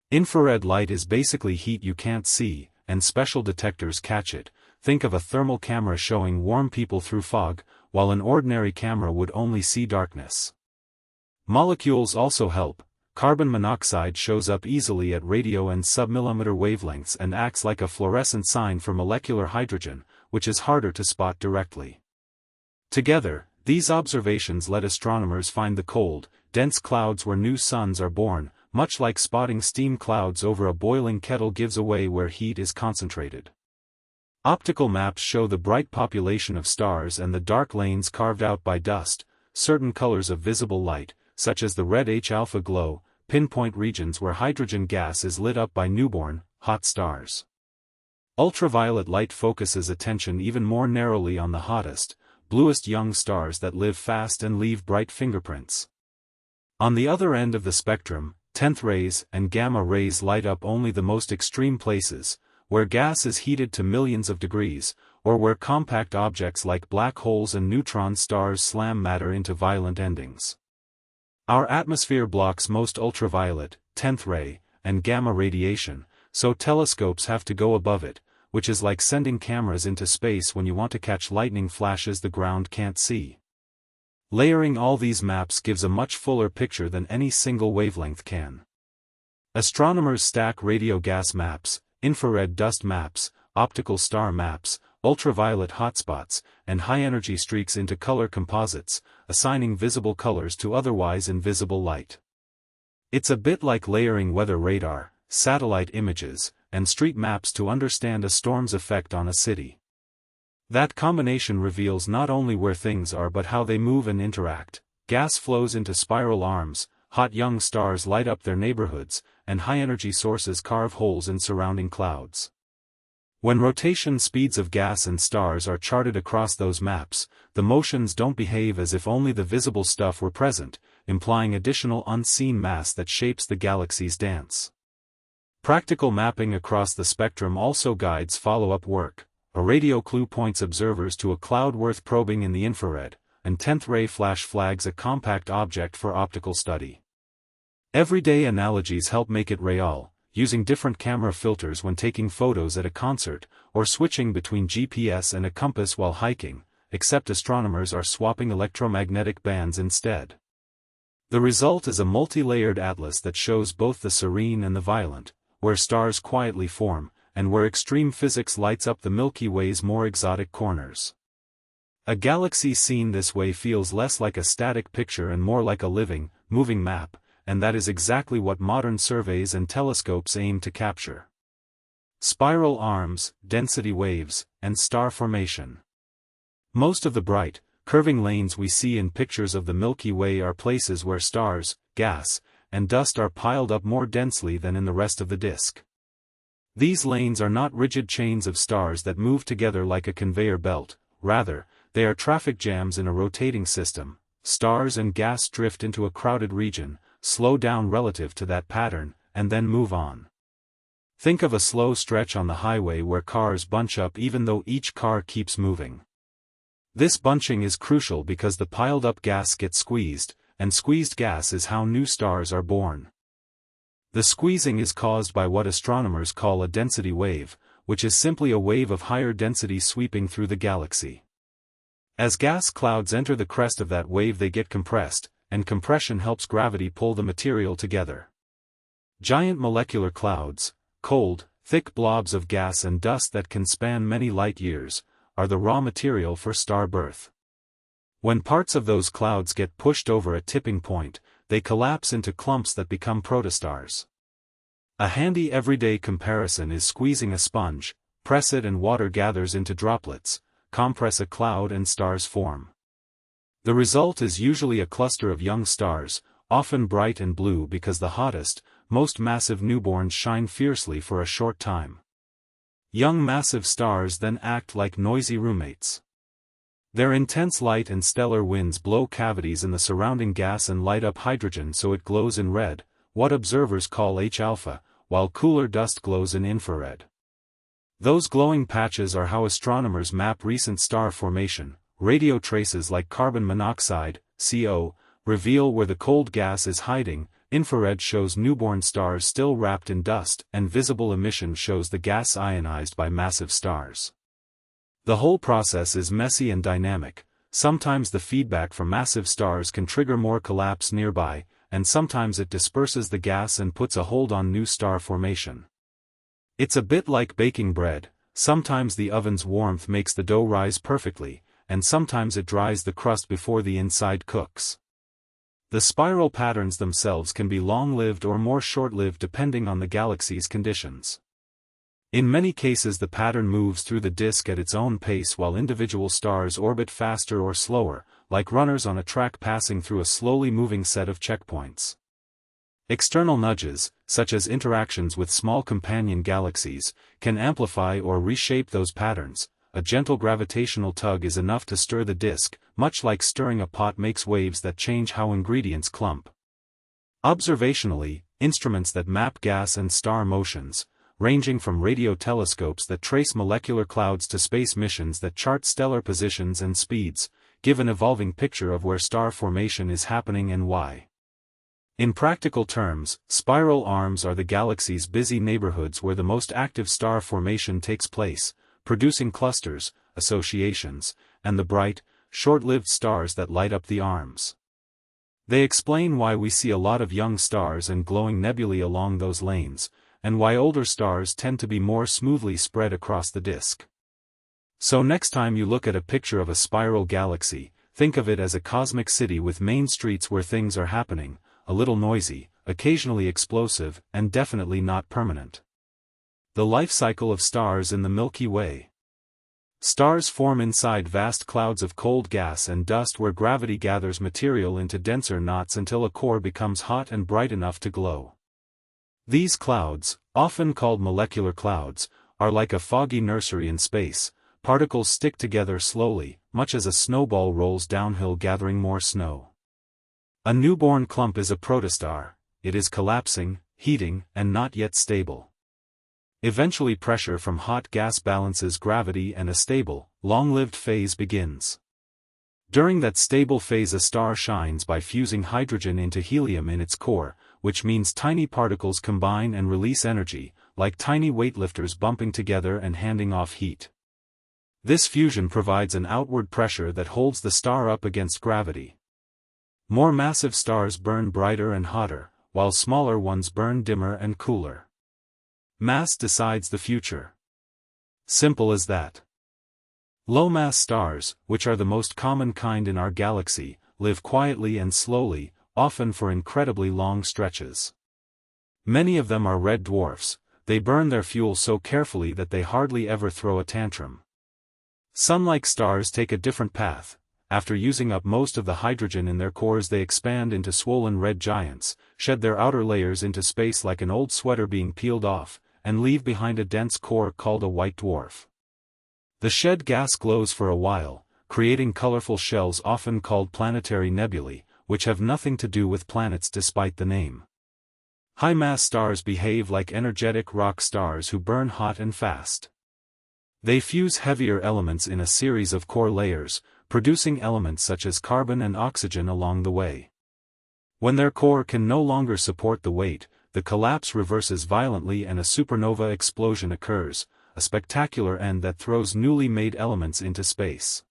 A: Infrared light is basically heat you can't see, and special detectors catch it. Think of a thermal camera showing warm people through fog, while an ordinary camera would only see darkness. Molecules also help. Carbon monoxide shows up easily at radio and submillimeter wavelengths and acts like a fluorescent sign for molecular hydrogen, which is harder to spot directly. Together, these observations let astronomers find the cold, dense clouds where new suns are born, much like spotting steam clouds over a boiling kettle gives away where heat is concentrated. Optical maps show the bright population of stars and the dark lanes carved out by dust. Certain colors of visible light, such as the red H-alpha glow, pinpoint regions where hydrogen gas is lit up by newborn, hot stars. Ultraviolet light focuses attention even more narrowly on the hottest, bluest young stars that live fast and leave bright fingerprints. On the other end of the spectrum, 10th rays and gamma rays light up only the most extreme places, where gas is heated to millions of degrees, or where compact objects like black holes and neutron stars slam matter into violent endings. Our atmosphere blocks most ultraviolet, 10th ray, and gamma radiation, so telescopes have to go above it, which is like sending cameras into space when you want to catch lightning flashes the ground can't see. Layering all these maps gives a much fuller picture than any single wavelength can. Astronomers stack radio gas maps, infrared dust maps, optical star maps, ultraviolet hotspots, and high-energy streaks into color composites, assigning visible colors to otherwise invisible light. It's a bit like layering weather radar, satellite images, and street maps to understand a storm's effect on a city. That combination reveals not only where things are but how they move and interact. Gas flows into spiral arms, hot young stars light up their neighborhoods, and high-energy sources carve holes in surrounding clouds. When rotation speeds of gas and stars are charted across those maps, the motions don't behave as if only the visible stuff were present, implying additional unseen mass that shapes the galaxy's dance. Practical mapping across the spectrum also guides follow-up work. A radio clue points observers to a cloud worth probing in the infrared, and 10th ray flash flags a compact object for optical study. Everyday analogies help make it real, using different camera filters when taking photos at a concert, or switching between GPS and a compass while hiking, except astronomers are swapping electromagnetic bands instead. The result is a multi-layered atlas that shows both the serene and the violent, where stars quietly form, and where extreme physics lights up the Milky Way's more exotic corners. A galaxy seen this way feels less like a static picture and more like a living, moving map, and that is exactly what modern surveys and telescopes aim to capture. Spiral arms, density waves, and star formation. Most of the bright, curving lanes we see in pictures of the Milky Way are places where stars, gas, and dust are piled up more densely than in the rest of the disk. These lanes are not rigid chains of stars that move together like a conveyor belt, rather, they are traffic jams in a rotating system. Stars and gas drift into a crowded region, slow down relative to that pattern, and then move on. Think of a slow stretch on the highway where cars bunch up even though each car keeps moving. This bunching is crucial because the piled-up gas gets squeezed, and squeezed gas is how new stars are born. The squeezing is caused by what astronomers call a density wave, which is simply a wave of higher density sweeping through the galaxy. As gas clouds enter the crest of that wave they get compressed, and compression helps gravity pull the material together. Giant molecular clouds, cold, thick blobs of gas and dust that can span many light years, are the raw material for star birth. When parts of those clouds get pushed over a tipping point, they collapse into clumps that become protostars. A handy everyday comparison is squeezing a sponge, press it and water gathers into droplets, compress a cloud and stars form. The result is usually a cluster of young stars, often bright and blue because the hottest, most massive newborns shine fiercely for a short time. Young massive stars then act like noisy roommates. Their intense light and stellar winds blow cavities in the surrounding gas and light up hydrogen so it glows in red, what observers call H-alpha, while cooler dust glows in infrared. Those glowing patches are how astronomers map recent star formation. Radio traces like carbon monoxide, CO, reveal where the cold gas is hiding, infrared shows newborn stars still wrapped in dust, and visible emission shows the gas ionized by massive stars. The whole process is messy and dynamic. Sometimes the feedback from massive stars can trigger more collapse nearby, and sometimes it disperses the gas and puts a hold on new star formation. It's a bit like baking bread, sometimes the oven's warmth makes the dough rise perfectly, and sometimes it dries the crust before the inside cooks. The spiral patterns themselves can be long-lived or more short-lived depending on the galaxy's conditions. In many cases the pattern moves through the disk at its own pace while individual stars orbit faster or slower, like runners on a track passing through a slowly moving set of checkpoints. External nudges, such as interactions with small companion galaxies, can amplify or reshape those patterns. a gentle gravitational tug is enough to stir the disk, much like stirring a pot makes waves that change how ingredients clump. Observationally, instruments that map gas and star motions, ranging from radio telescopes that trace molecular clouds to space missions that chart stellar positions and speeds, give an evolving picture of where star formation is happening and why. In practical terms, spiral arms are the galaxy's busy neighborhoods where the most active star formation takes place, producing clusters, associations, and the bright, short-lived stars that light up the arms. They explain why we see a lot of young stars and glowing nebulae along those lanes, and why older stars tend to be more smoothly spread across the disk. So next time you look at a picture of a spiral galaxy, think of it as a cosmic city with main streets where things are happening, a little noisy, occasionally explosive, and definitely not permanent. The life cycle of stars in the Milky Way. Stars form inside vast clouds of cold gas and dust where gravity gathers material into denser knots until a core becomes hot and bright enough to glow. These clouds, often called molecular clouds, are like a foggy nursery in space. Particles stick together slowly, much as a snowball rolls downhill gathering more snow. A newborn clump is a protostar. It is collapsing, heating, and not yet stable. Eventually pressure from hot gas balances gravity and a stable, long-lived phase begins. During that stable phase a star shines by fusing hydrogen into helium in its core, which means tiny particles combine and release energy, like tiny weightlifters bumping together and handing off heat. This fusion provides an outward pressure that holds the star up against gravity. More massive stars burn brighter and hotter, while smaller ones burn dimmer and cooler. Mass decides the future. Simple as that. Low-mass stars, which are the most common kind in our galaxy, live quietly and slowly, often for incredibly long stretches. Many of them are red dwarfs. They burn their fuel so carefully that they hardly ever throw a tantrum. Sun-like stars take a different path. After using up most of the hydrogen in their cores they expand into swollen red giants, shed their outer layers into space like an old sweater being peeled off, and leave behind a dense core called a white dwarf. The shed gas glows for a while, creating colorful shells often called planetary nebulae, which have nothing to do with planets despite the name. High-mass stars behave like energetic rock stars who burn hot and fast. They fuse heavier elements in a series of core layers, producing elements such as carbon and oxygen along the way. When their core can no longer support the weight, the collapse reverses violently and a supernova explosion occurs, a spectacular end that throws newly made elements into space.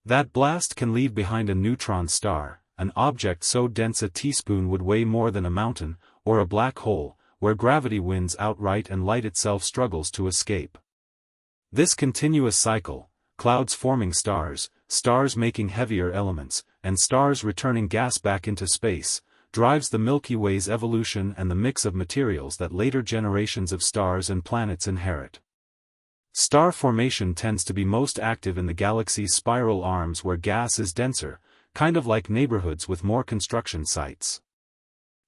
A: That blast can leave behind a neutron star, an object so dense a teaspoon would weigh more than a mountain, or a black hole, where gravity wins outright and light itself struggles to escape. This continuous cycle, clouds forming stars, stars making heavier elements, and stars returning gas back into space, drives the Milky Way's evolution and the mix of materials that later generations of stars and planets inherit. Star formation tends to be most active in the galaxy's spiral arms where gas is denser, kind of like neighborhoods with more construction sites.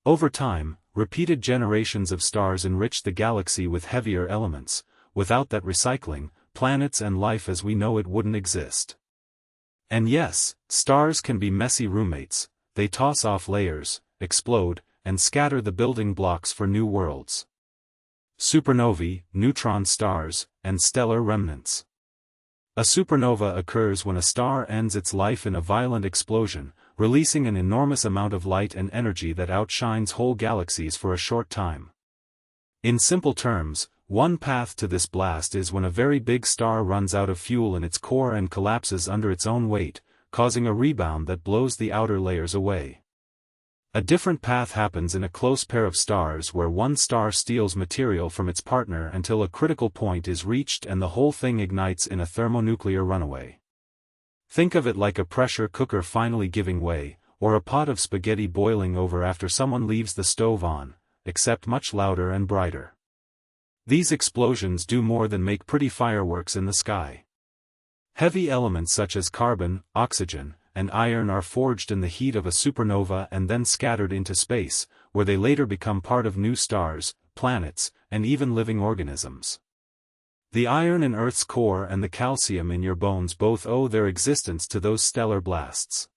A: Over time, repeated generations of stars enrich the galaxy with heavier elements. Without that recycling, planets and life as we know it wouldn't exist. And yes, stars can be messy roommates. They toss off layers, explode, and scatter the building blocks for new worlds. Supernovae, neutron stars, and stellar remnants. A supernova occurs when a star ends its life in a violent explosion, releasing an enormous amount of light and energy that outshines whole galaxies for a short time. In simple terms, one path to this blast is when a very big star runs out of fuel in its core and collapses under its own weight, causing a rebound that blows the outer layers away. A different path happens in a close pair of stars where one star steals material from its partner until a critical point is reached and the whole thing ignites in a thermonuclear runaway. Think of it like a pressure cooker finally giving way, or a pot of spaghetti boiling over after someone leaves the stove on, except much louder and brighter. These explosions do more than make pretty fireworks in the sky. Heavy elements such as carbon, oxygen, and iron are forged in the heat of a supernova and then scattered into space, where they later become part of new stars, planets, and even living organisms. The iron in Earth's core and the calcium in your bones both owe their existence to those stellar blasts.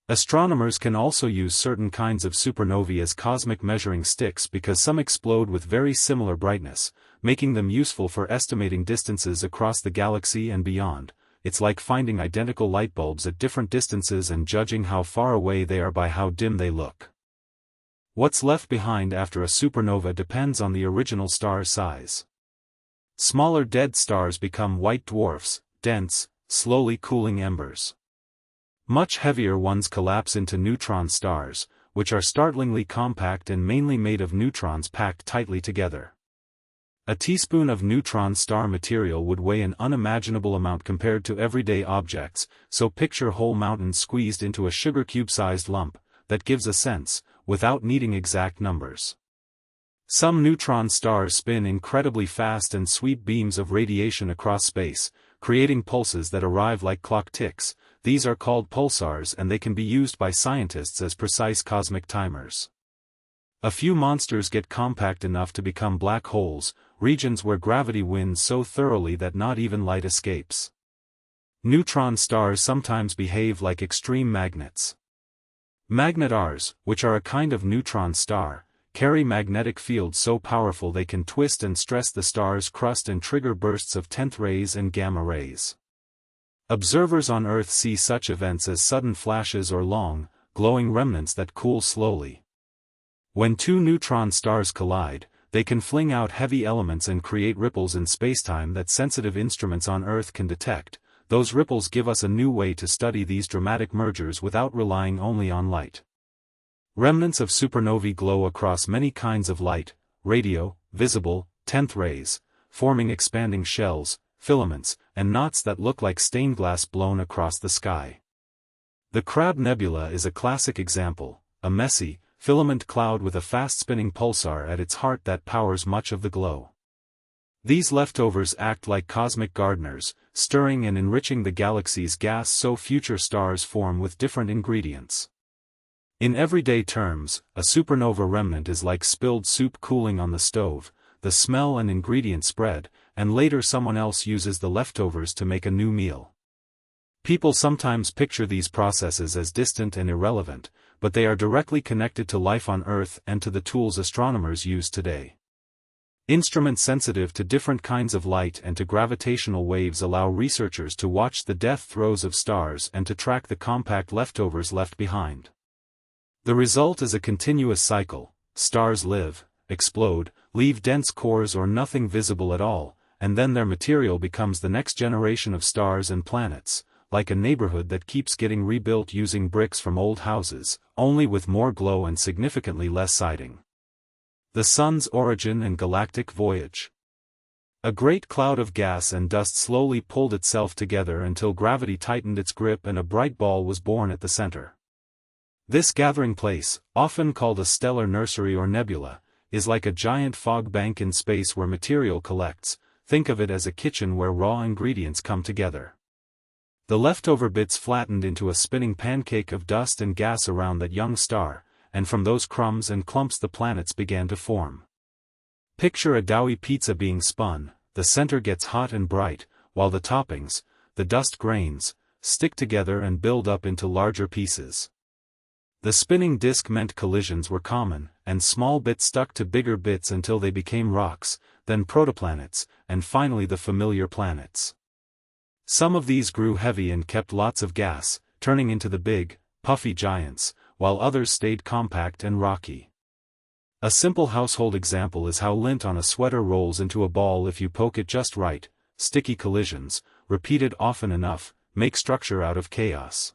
A: Astronomers can also use certain kinds of supernovae as cosmic measuring sticks because some explode with very similar brightness, making them useful for estimating distances across the galaxy and beyond. It's like finding identical light bulbs at different distances and judging how far away they are by how dim they look. What's left behind after a supernova depends on the original star's size. Smaller dead stars become white dwarfs, dense, slowly cooling embers. Much heavier ones collapse into neutron stars, which are startlingly compact and mainly made of neutrons packed tightly together. A teaspoon of neutron star material would weigh an unimaginable amount compared to everyday objects, so picture whole mountains squeezed into a sugar cube-sized lump. That gives a sense, without needing exact numbers. Some neutron stars spin incredibly fast and sweep beams of radiation across space, creating pulses that arrive like clock ticks. These are called pulsars and they can be used by scientists as precise cosmic timers. A few monsters get compact enough to become black holes, regions where gravity wins so thoroughly that not even light escapes. Neutron stars sometimes behave like extreme magnets. Magnetars, which are a kind of neutron star, carry magnetic fields so powerful they can twist and stress the star's crust and trigger bursts of 10th rays and gamma rays. Observers on Earth see such events as sudden flashes or long, glowing remnants that cool slowly. When two neutron stars collide, they can fling out heavy elements and create ripples in spacetime that sensitive instruments on Earth can detect. Those ripples give us a new way to study these dramatic mergers without relying only on light. Remnants of supernovae glow across many kinds of light, radio, visible, 10th rays, forming expanding shells, filaments, and knots that look like stained glass blown across the sky. The Crab Nebula is a classic example, a messy, filament cloud with a fast-spinning pulsar at its heart that powers much of the glow. These leftovers act like cosmic gardeners, stirring and enriching the galaxy's gas so future stars form with different ingredients. In everyday terms, a supernova remnant is like spilled soup cooling on the stove. The smell and ingredient spread, and later someone else uses the leftovers to make a new meal. People sometimes picture these processes as distant and irrelevant, but they are directly connected to life on Earth and to the tools astronomers use today. Instruments sensitive to different kinds of light and to gravitational waves allow researchers to watch the death throes of stars and to track the compact leftovers left behind. The result is a continuous cycle. Stars live, explode, leave dense cores or nothing visible at all, and then their material becomes the next generation of stars and planets, like a neighborhood that keeps getting rebuilt using bricks from old houses, only with more glow and significantly less siding. The Sun's origin and galactic voyage. A great cloud of gas and dust slowly pulled itself together until gravity tightened its grip and a bright ball was born at the center. This gathering place, often called a stellar nursery or nebula, is like a giant fog bank in space where material collects. Think of it as a kitchen where raw ingredients come together. The leftover bits flattened into a spinning pancake of dust and gas around that young star, and from those crumbs and clumps the planets began to form. Picture a doughy pizza being spun. The center gets hot and bright, while the toppings, the dust grains, stick together and build up into larger pieces. The spinning disk meant collisions were common, and small bits stuck to bigger bits until they became rocks, then protoplanets, and finally the familiar planets. Some of these grew heavy and kept lots of gas, turning into the big, puffy giants, while others stayed compact and rocky. A simple household example is how lint on a sweater rolls into a ball if you poke it just right. Sticky collisions, repeated often enough, make structure out of chaos.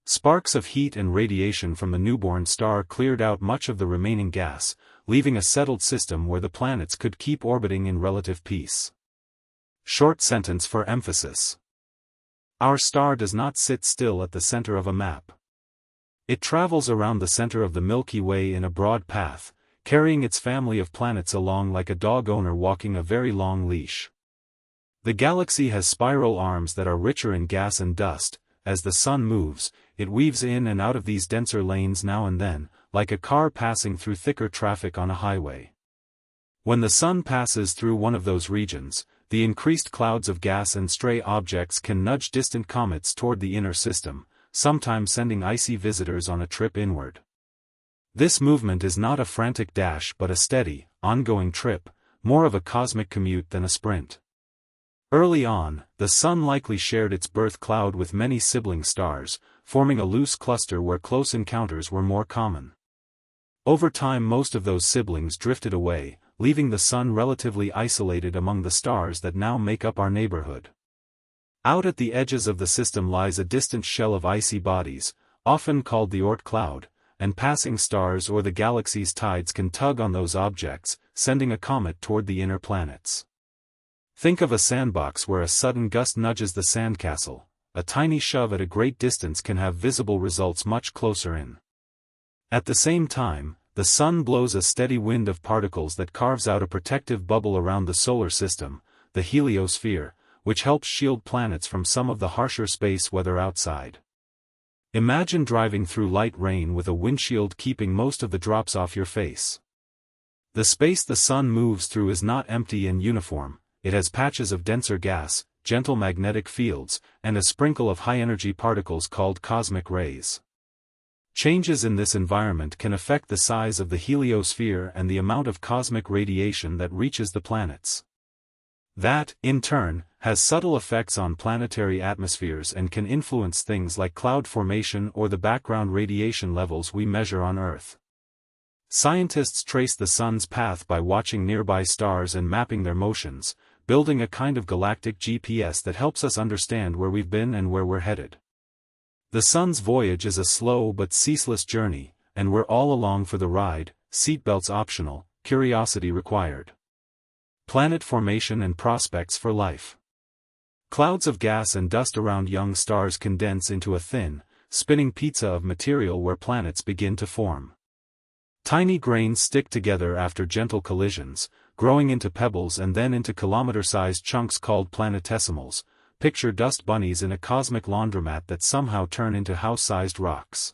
A: Sparks of heat and radiation from the newborn star cleared out much of the remaining gas, leaving a settled system where the planets could keep orbiting in relative peace. Short sentence for emphasis. Our star does not sit still at the center of a map. It travels around the center of the Milky Way in a broad path, carrying its family of planets along like a dog owner walking a very long leash. The galaxy has spiral arms that are richer in gas and dust. As the sun moves, it weaves in and out of these denser lanes now and then, like a car passing through thicker traffic on a highway. When the sun passes through one of those regions, the increased clouds of gas and stray objects can nudge distant comets toward the inner system, sometimes sending icy visitors on a trip inward. This movement is not a frantic dash but a steady, ongoing trip, more of a cosmic commute than a sprint. Early on, the Sun likely shared its birth cloud with many sibling stars, forming a loose cluster where close encounters were more common. Over time most of those siblings drifted away, leaving the Sun relatively isolated among the stars that now make up our neighborhood. Out at the edges of the system lies a distant shell of icy bodies, often called the Oort cloud, and passing stars or the galaxy's tides can tug on those objects, sending a comet toward the inner planets. Think of a sandbox where a sudden gust nudges the sandcastle. A tiny shove at a great distance can have visible results much closer in. At the same time, the Sun blows a steady wind of particles that carves out a protective bubble around the solar system, the heliosphere, which helps shield planets from some of the harsher space weather outside. Imagine driving through light rain with a windshield keeping most of the drops off your face. The space the Sun moves through is not empty and uniform. It has patches of denser gas, gentle magnetic fields, and a sprinkle of high-energy particles called cosmic rays. Changes in this environment can affect the size of the heliosphere and the amount of cosmic radiation that reaches the planets. That, in turn, has subtle effects on planetary atmospheres and can influence things like cloud formation or the background radiation levels we measure on Earth. Scientists trace the Sun's path by watching nearby stars and mapping their motions, building a kind of galactic GPS that helps us understand where we've been and where we're headed. The Sun's voyage is a slow but ceaseless journey, and we're all along for the ride, seatbelts optional, curiosity required. Planet formation and prospects for life. Clouds of gas and dust around young stars condense into a thin, spinning pizza of material where planets begin to form. Tiny grains stick together after gentle collisions, growing into pebbles and then into kilometer-sized chunks called planetesimals. Picture dust bunnies in a cosmic laundromat that somehow turn into house-sized rocks.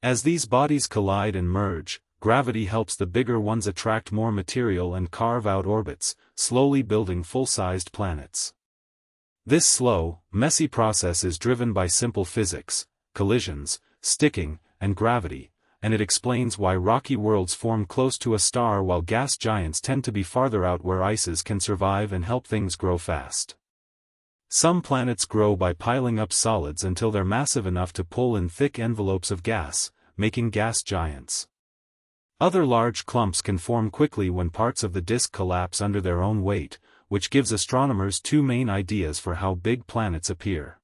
A: As these bodies collide and merge, gravity helps the bigger ones attract more material and carve out orbits, slowly building full-sized planets. This slow, messy process is driven by simple physics, collisions, sticking, and gravity, and it explains why rocky worlds form close to a star while gas giants tend to be farther out where ices can survive and help things grow fast. Some planets grow by piling up solids until they're massive enough to pull in thick envelopes of gas, making gas giants. Other large clumps can form quickly when parts of the disk collapse under their own weight, which gives astronomers two main ideas for how big planets appear.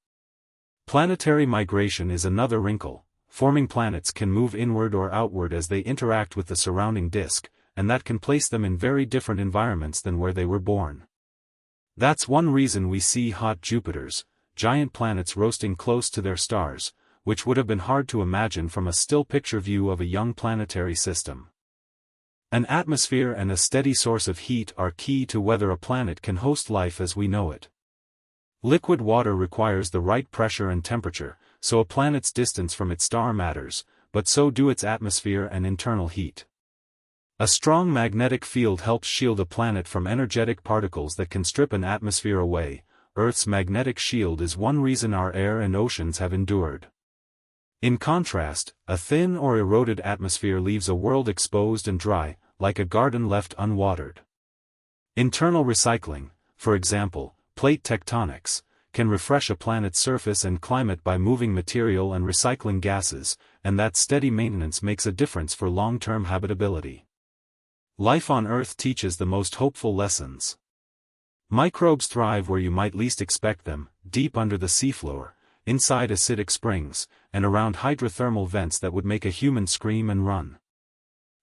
A: Planetary migration is another wrinkle. Forming planets can move inward or outward as they interact with the surrounding disk, and that can place them in very different environments than where they were born. That's one reason we see hot Jupiters, giant planets roasting close to their stars, which would have been hard to imagine from a still picture view of a young planetary system. An atmosphere and a steady source of heat are key to whether a planet can host life as we know it. Liquid water requires the right pressure and temperature, so a planet's distance from its star matters, but so do its atmosphere and internal heat. A strong magnetic field helps shield a planet from energetic particles that can strip an atmosphere away. Earth's magnetic shield is one reason our air and oceans have endured. In contrast, a thin or eroded atmosphere leaves a world exposed and dry, like a garden left unwatered. Internal recycling, for example, plate tectonics, can refresh a planet's surface and climate by moving material and recycling gases, and that steady maintenance makes a difference for long-term habitability. Life on Earth teaches the most hopeful lessons. Microbes thrive where you might least expect them, deep under the seafloor, inside acidic springs, and around hydrothermal vents that would make a human scream and run.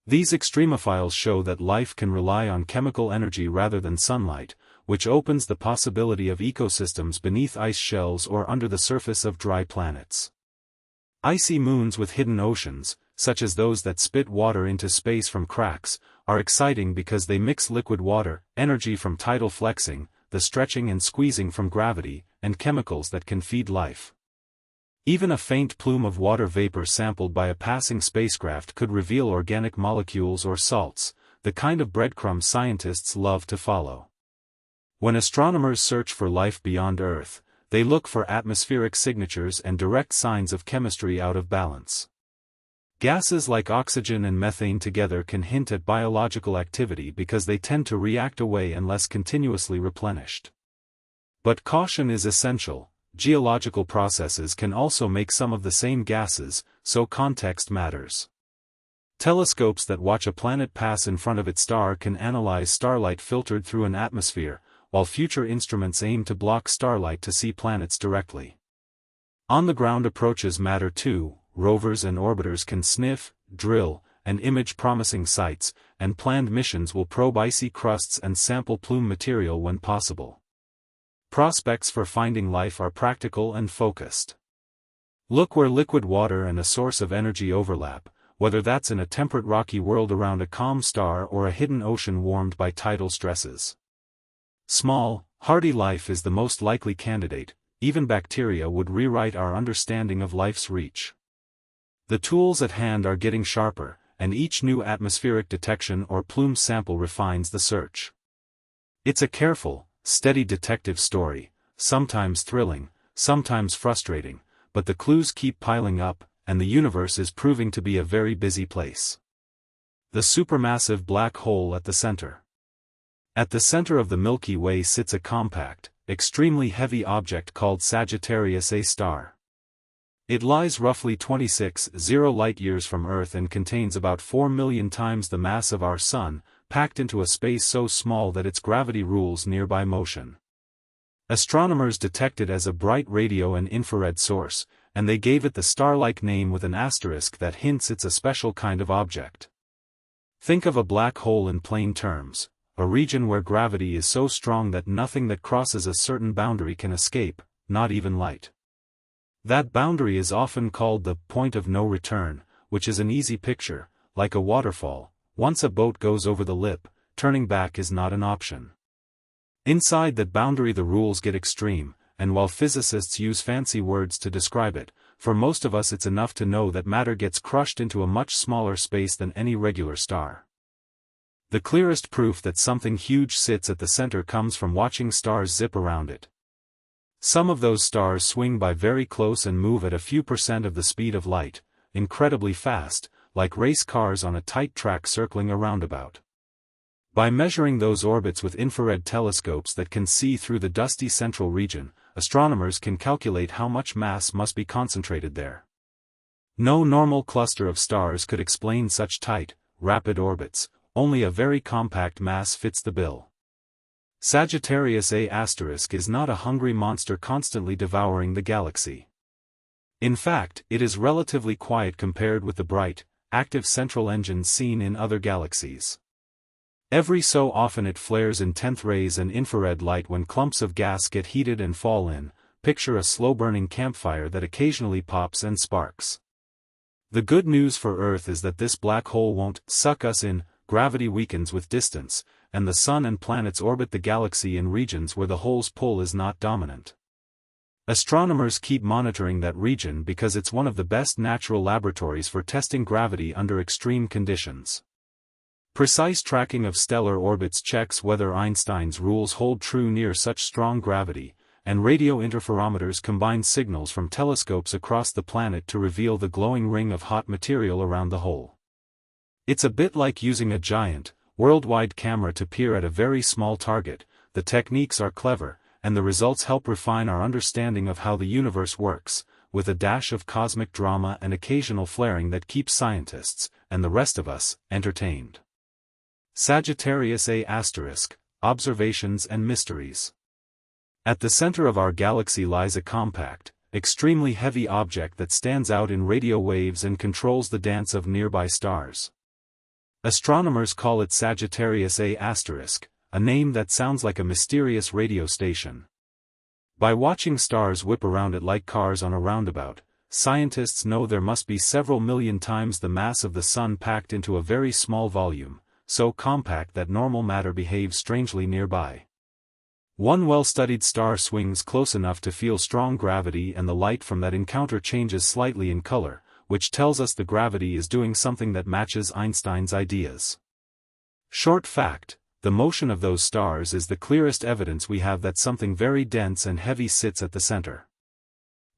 A: These extremophiles show that life can rely on chemical energy rather than sunlight, which opens the possibility of ecosystems beneath ice shells or under the surface of dry planets. Icy moons with hidden oceans, such as those that spit water into space from cracks, are exciting because they mix liquid water, energy from tidal flexing, the stretching and squeezing from gravity, and chemicals that can feed life. Even a faint plume of water vapor sampled by a passing spacecraft could reveal organic molecules or salts, the kind of breadcrumbs scientists love to follow. When astronomers search for life beyond Earth, they look for atmospheric signatures and direct signs of chemistry out of balance. Gases like oxygen and methane together can hint at biological activity because they tend to react away unless continuously replenished. But caution is essential. Geological processes can also make some of the same gases, so context matters. Telescopes that watch a planet pass in front of its star can analyze starlight filtered through an atmosphere, while future instruments aim to block starlight to see planets directly. On-the-ground approaches matter too. Rovers and orbiters can sniff, drill, and image promising sites, and planned missions will probe icy crusts and sample plume material when possible. Prospects for finding life are practical and focused. Look where liquid water and a source of energy overlap, whether that's in a temperate rocky world around a calm star or a hidden ocean warmed by tidal stresses. Small, hardy life is the most likely candidate. Even bacteria would rewrite our understanding of life's reach. The tools at hand are getting sharper, and each new atmospheric detection or plume sample refines the search. It's a careful, steady detective story, sometimes thrilling, sometimes frustrating, but the clues keep piling up, and the universe is proving to be a very busy place. The supermassive black hole at the center. At the center of the Milky Way sits a compact, extremely heavy object called Sagittarius A star. It lies roughly 26.0 light-years from Earth and contains about 4 million times the mass of our Sun, packed into a space so small that its gravity rules nearby motion. Astronomers detect it as a bright radio and infrared source, and they gave it the star-like name with an asterisk that hints it's a special kind of object. Think of a black hole in plain terms, a region where gravity is so strong that nothing that crosses a certain boundary can escape, not even light. That boundary is often called the point of no return, which is an easy picture, like a waterfall. Once a boat goes over the lip, turning back is not an option. Inside that boundary the rules get extreme, and while physicists use fancy words to describe it, for most of us it's enough to know that matter gets crushed into a much smaller space than any regular star. The clearest proof that something huge sits at the center comes from watching stars zip around it. Some of those stars swing by very close and move at a few percent of the speed of light, incredibly fast, like race cars on a tight track circling a roundabout. By measuring those orbits with infrared telescopes that can see through the dusty central region, astronomers can calculate how much mass must be concentrated there. No normal cluster of stars could explain such tight, rapid orbits, only a very compact mass fits the bill. Sagittarius A** is not a hungry monster constantly devouring the galaxy. In fact, it is relatively quiet compared with the bright, active central engines seen in other galaxies. Every so often it flares in 10th rays and infrared light when clumps of gas get heated and fall in. Picture a slow-burning campfire that occasionally pops and sparks. The good news for Earth is that this black hole won't suck us in. Gravity weakens with distance, and the Sun and planets orbit the galaxy in regions where the hole's pull is not dominant. Astronomers keep monitoring that region because it's one of the best natural laboratories for testing gravity under extreme conditions. Precise tracking of stellar orbits checks whether Einstein's rules hold true near such strong gravity, and radio interferometers combine signals from telescopes across the planet to reveal the glowing ring of hot material around the hole. It's a bit like using a giant, worldwide camera to peer at a very small target. The techniques are clever, and the results help refine our understanding of how the universe works, with a dash of cosmic drama and occasional flaring that keeps scientists, and the rest of us, entertained. Sagittarius A*: Observations and Mysteries. At the center of our galaxy lies a compact, extremely heavy object that stands out in radio waves and controls the dance of nearby stars. Astronomers call it Sagittarius A*, a name that sounds like a mysterious radio station. By watching stars whip around it like cars on a roundabout, scientists know there must be several million times the mass of the Sun packed into a very small volume, so compact that normal matter behaves strangely nearby. One well-studied star swings close enough to feel strong gravity, and the light from that encounter changes slightly in color, which tells us the gravity is doing something that matches Einstein's ideas. Short fact: the motion of those stars is the clearest evidence we have that something very dense and heavy sits at the center.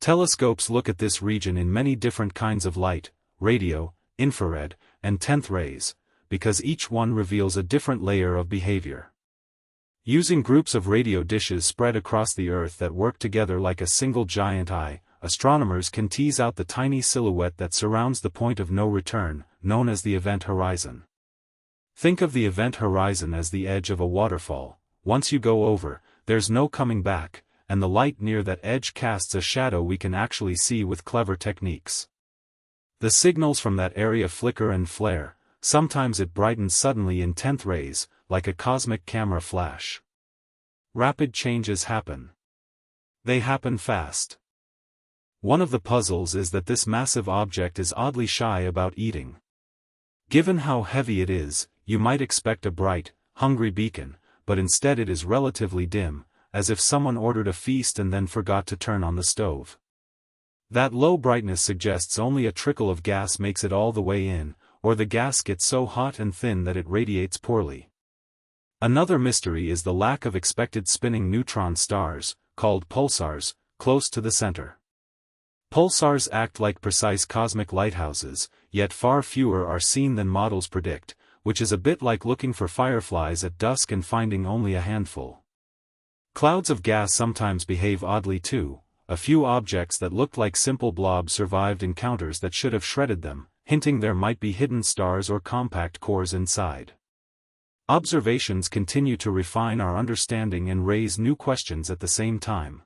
A: Telescopes look at this region in many different kinds of light, radio, infrared, and 10th rays, because each one reveals a different layer of behavior. Using groups of radio dishes spread across the Earth that work together like a single giant eye, astronomers can tease out the tiny silhouette that surrounds the point of no return, known as the event horizon. Think of the event horizon as the edge of a waterfall. Once you go over, there's no coming back, and the light near that edge casts a shadow we can actually see with clever techniques. The signals from that area flicker and flare, sometimes it brightens suddenly in 10th rays, like a cosmic camera flash. Rapid changes happen. They happen fast. One of the puzzles is that this massive object is oddly shy about eating. Given how heavy it is, you might expect a bright, hungry beacon, but instead it is relatively dim, as if someone ordered a feast and then forgot to turn on the stove. That low brightness suggests only a trickle of gas makes it all the way in, or the gas gets so hot and thin that it radiates poorly. Another mystery is the lack of expected spinning neutron stars, called pulsars, close to the center. Pulsars act like precise cosmic lighthouses, yet far fewer are seen than models predict, which is a bit like looking for fireflies at dusk and finding only a handful. Clouds of gas sometimes behave oddly too. A few objects that looked like simple blobs survived encounters that should have shredded them, hinting there might be hidden stars or compact cores inside. Observations continue to refine our understanding and raise new questions at the same time.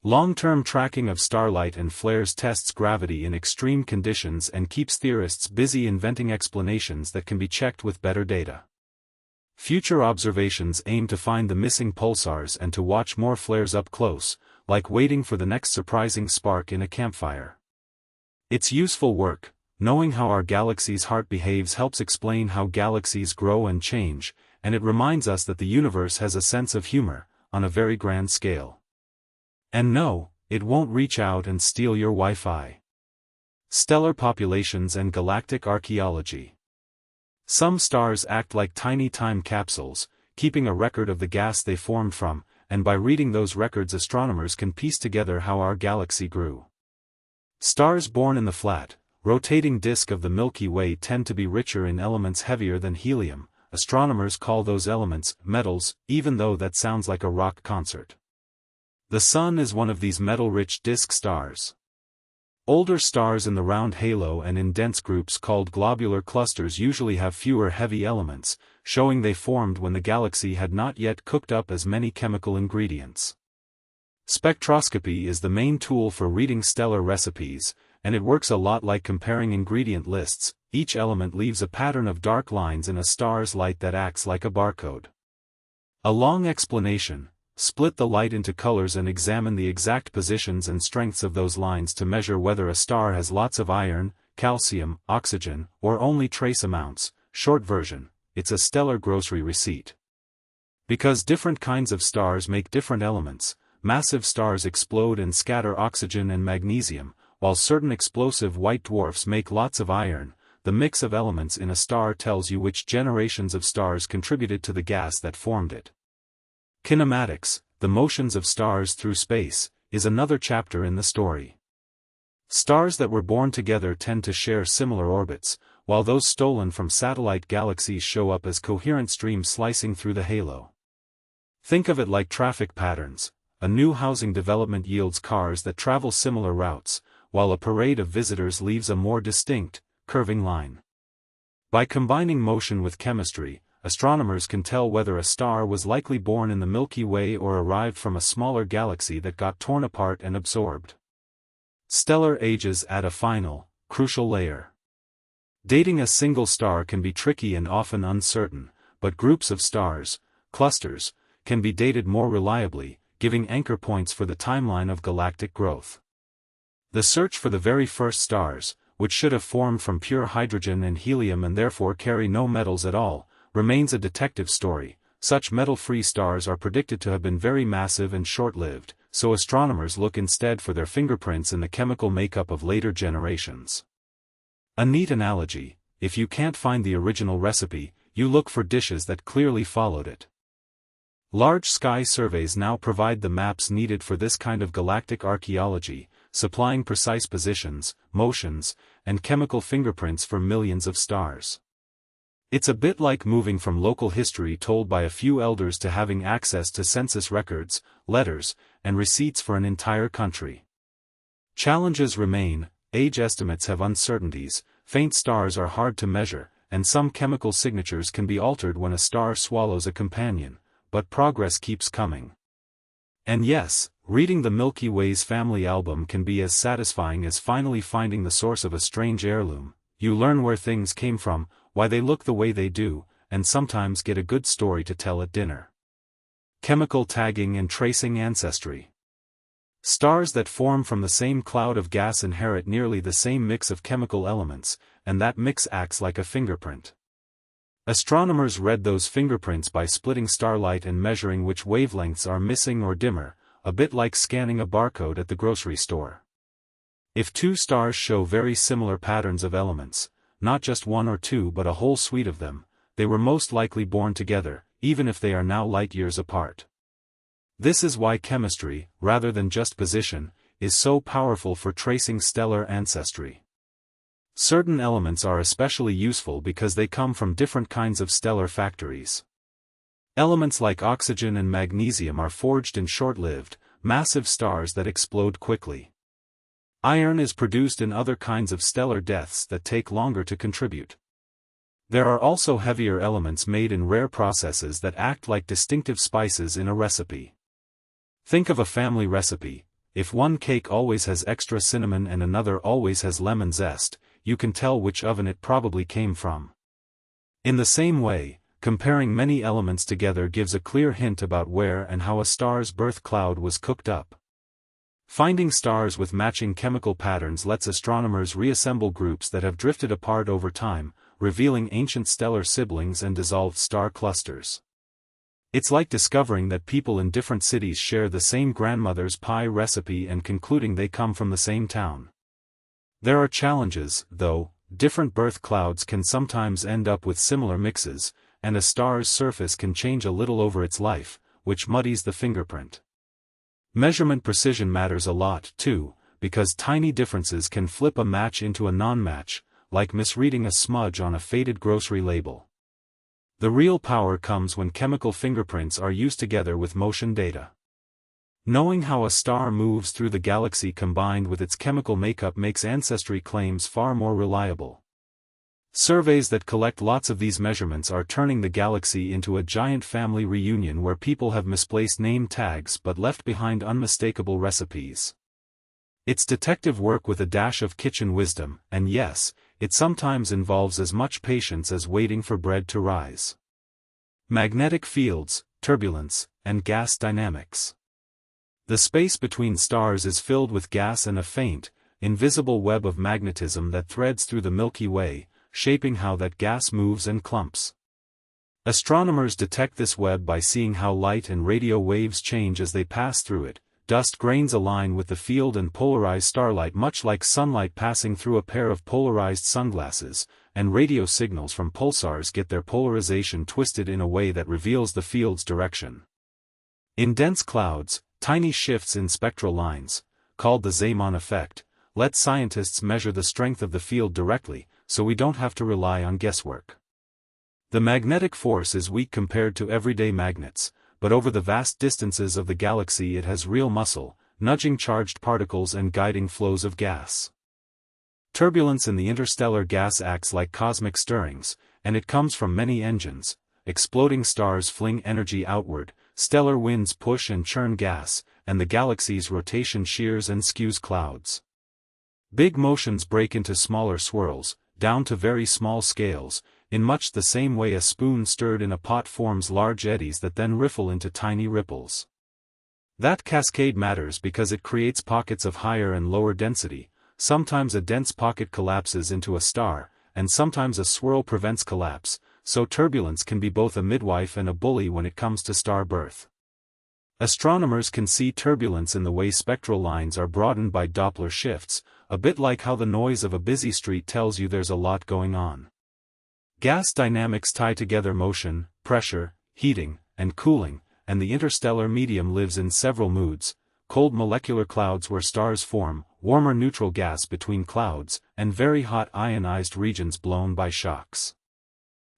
A: Long-term tracking of starlight and flares tests gravity in extreme conditions and keeps theorists busy inventing explanations that can be checked with better data. Future observations aim to find the missing pulsars and to watch more flares up close, like waiting for the next surprising spark in a campfire. It's useful work. Knowing how our galaxy's heart behaves helps explain how galaxies grow and change, and it reminds us that the universe has a sense of humor, on a very grand scale. And no, it won't reach out and steal your Wi-Fi. Stellar populations and galactic archaeology. Some stars act like tiny time capsules, keeping a record of the gas they formed from, and by reading those records astronomers can piece together how our galaxy grew. Stars born in the flat, rotating disk of the Milky Way tend to be richer in elements heavier than helium. Astronomers call those elements metals, even though that sounds like a rock concert. The Sun is one of these metal-rich disk stars. Older stars in the round halo and in dense groups called globular clusters usually have fewer heavy elements, showing they formed when the galaxy had not yet cooked up as many chemical ingredients. Spectroscopy is the main tool for reading stellar recipes, and it works a lot like comparing ingredient lists. Each element leaves a pattern of dark lines in a star's light that acts like a barcode. A long explanation: split the light into colors and examine the exact positions and strengths of those lines to measure whether a star has lots of iron, calcium, oxygen, or only trace amounts. Short version: it's a stellar grocery receipt. Because different kinds of stars make different elements, massive stars explode and scatter oxygen and magnesium, while certain explosive white dwarfs make lots of iron. The mix of elements in a star tells you which generations of stars contributed to the gas that formed it. Kinematics, the motions of stars through space, is another chapter in the story. Stars that were born together tend to share similar orbits, while those stolen from satellite galaxies show up as coherent streams slicing through the halo. Think of it like traffic patterns. A new housing development yields cars that travel similar routes, while a parade of visitors leaves a more distinct, curving line. By combining motion with chemistry, astronomers can tell whether a star was likely born in the Milky Way or arrived from a smaller galaxy that got torn apart and absorbed. Stellar ages add a final, crucial layer. Dating a single star can be tricky and often uncertain, but groups of stars, clusters, can be dated more reliably, giving anchor points for the timeline of galactic growth. The search for the very first stars, which should have formed from pure hydrogen and helium and therefore carry no metals at all, remains a detective story. Such metal-free stars are predicted to have been very massive and short-lived, so astronomers look instead for their fingerprints in the chemical makeup of later generations. A neat analogy: if you can't find the original recipe, you look for dishes that clearly followed it. Large sky surveys now provide the maps needed for this kind of galactic archaeology, supplying precise positions, motions, and chemical fingerprints for millions of stars. It's a bit like moving from local history told by a few elders to having access to census records, letters, and receipts for an entire country. Challenges remain: age estimates have uncertainties, faint stars are hard to measure, and some chemical signatures can be altered when a star swallows a companion, but progress keeps coming. And yes, reading the Milky Way's family album can be as satisfying as finally finding the source of a strange heirloom. You learn where things came from, why they look the way they do, and sometimes get a good story to tell at dinner. Chemical tagging and tracing ancestry. Stars that form from the same cloud of gas inherit nearly the same mix of chemical elements, and that mix acts like a fingerprint. Astronomers read those fingerprints by splitting starlight and measuring which wavelengths are missing or dimmer, a bit like scanning a barcode at the grocery store. If two stars show very similar patterns of elements, not just one or two but a whole suite of them, they were most likely born together, even if they are now light years apart. This is why chemistry, rather than just position, is so powerful for tracing stellar ancestry. Certain elements are especially useful because they come from different kinds of stellar factories. Elements like oxygen and magnesium are forged in short-lived, massive stars that explode quickly. Iron is produced in other kinds of stellar deaths that take longer to contribute. There are also heavier elements made in rare processes that act like distinctive spices in a recipe. Think of a family recipe: if one cake always has extra cinnamon and another always has lemon zest, you can tell which oven it probably came from. In the same way, comparing many elements together gives a clear hint about where and how a star's birth cloud was cooked up. Finding stars with matching chemical patterns lets astronomers reassemble groups that have drifted apart over time, revealing ancient stellar siblings and dissolved star clusters. It's like discovering that people in different cities share the same grandmother's pie recipe and concluding they come from the same town. There are challenges, though. Different birth clouds can sometimes end up with similar mixes, and a star's surface can change a little over its life, which muddies the fingerprint. Measurement precision matters a lot, too, because tiny differences can flip a match into a non-match, like misreading a smudge on a faded grocery label. The real power comes when chemical fingerprints are used together with motion data. Knowing how a star moves through the galaxy combined with its chemical makeup makes ancestry claims far more reliable. Surveys that collect lots of these measurements are turning the galaxy into a giant family reunion where people have misplaced name tags but left behind unmistakable recipes. It's detective work with a dash of kitchen wisdom, and yes, it sometimes involves as much patience as waiting for bread to rise. Magnetic fields, turbulence, and gas dynamics. The space between stars is filled with gas and a faint, invisible web of magnetism that threads through the Milky Way, shaping how that gas moves and clumps. Astronomers detect this web by seeing how light and radio waves change as they pass through it. Dust grains align with the field and polarize starlight much like sunlight passing through a pair of polarized sunglasses, and radio signals from pulsars get their polarization twisted in a way that reveals the field's direction. In dense clouds, tiny shifts in spectral lines, called the Zeeman effect, let scientists measure the strength of the field directly, so we don't have to rely on guesswork. The magnetic force is weak compared to everyday magnets, but over the vast distances of the galaxy it has real muscle, nudging charged particles and guiding flows of gas. Turbulence in the interstellar gas acts like cosmic stirrings, and it comes from many engines. Exploding stars fling energy outward, stellar winds push and churn gas, and the galaxy's rotation shears and skews clouds. Big motions break into smaller swirls, down to very small scales, in much the same way a spoon stirred in a pot forms large eddies that then riffle into tiny ripples. That cascade matters because it creates pockets of higher and lower density. Sometimes a dense pocket collapses into a star, and sometimes a swirl prevents collapse, so turbulence can be both a midwife and a bully when it comes to star birth. Astronomers can see turbulence in the way spectral lines are broadened by Doppler shifts, a bit like how the noise of a busy street tells you there's a lot going on. Gas dynamics tie together motion, pressure, heating, and cooling, and the interstellar medium lives in several moods: cold molecular clouds where stars form, warmer neutral gas between clouds, and very hot ionized regions blown by shocks.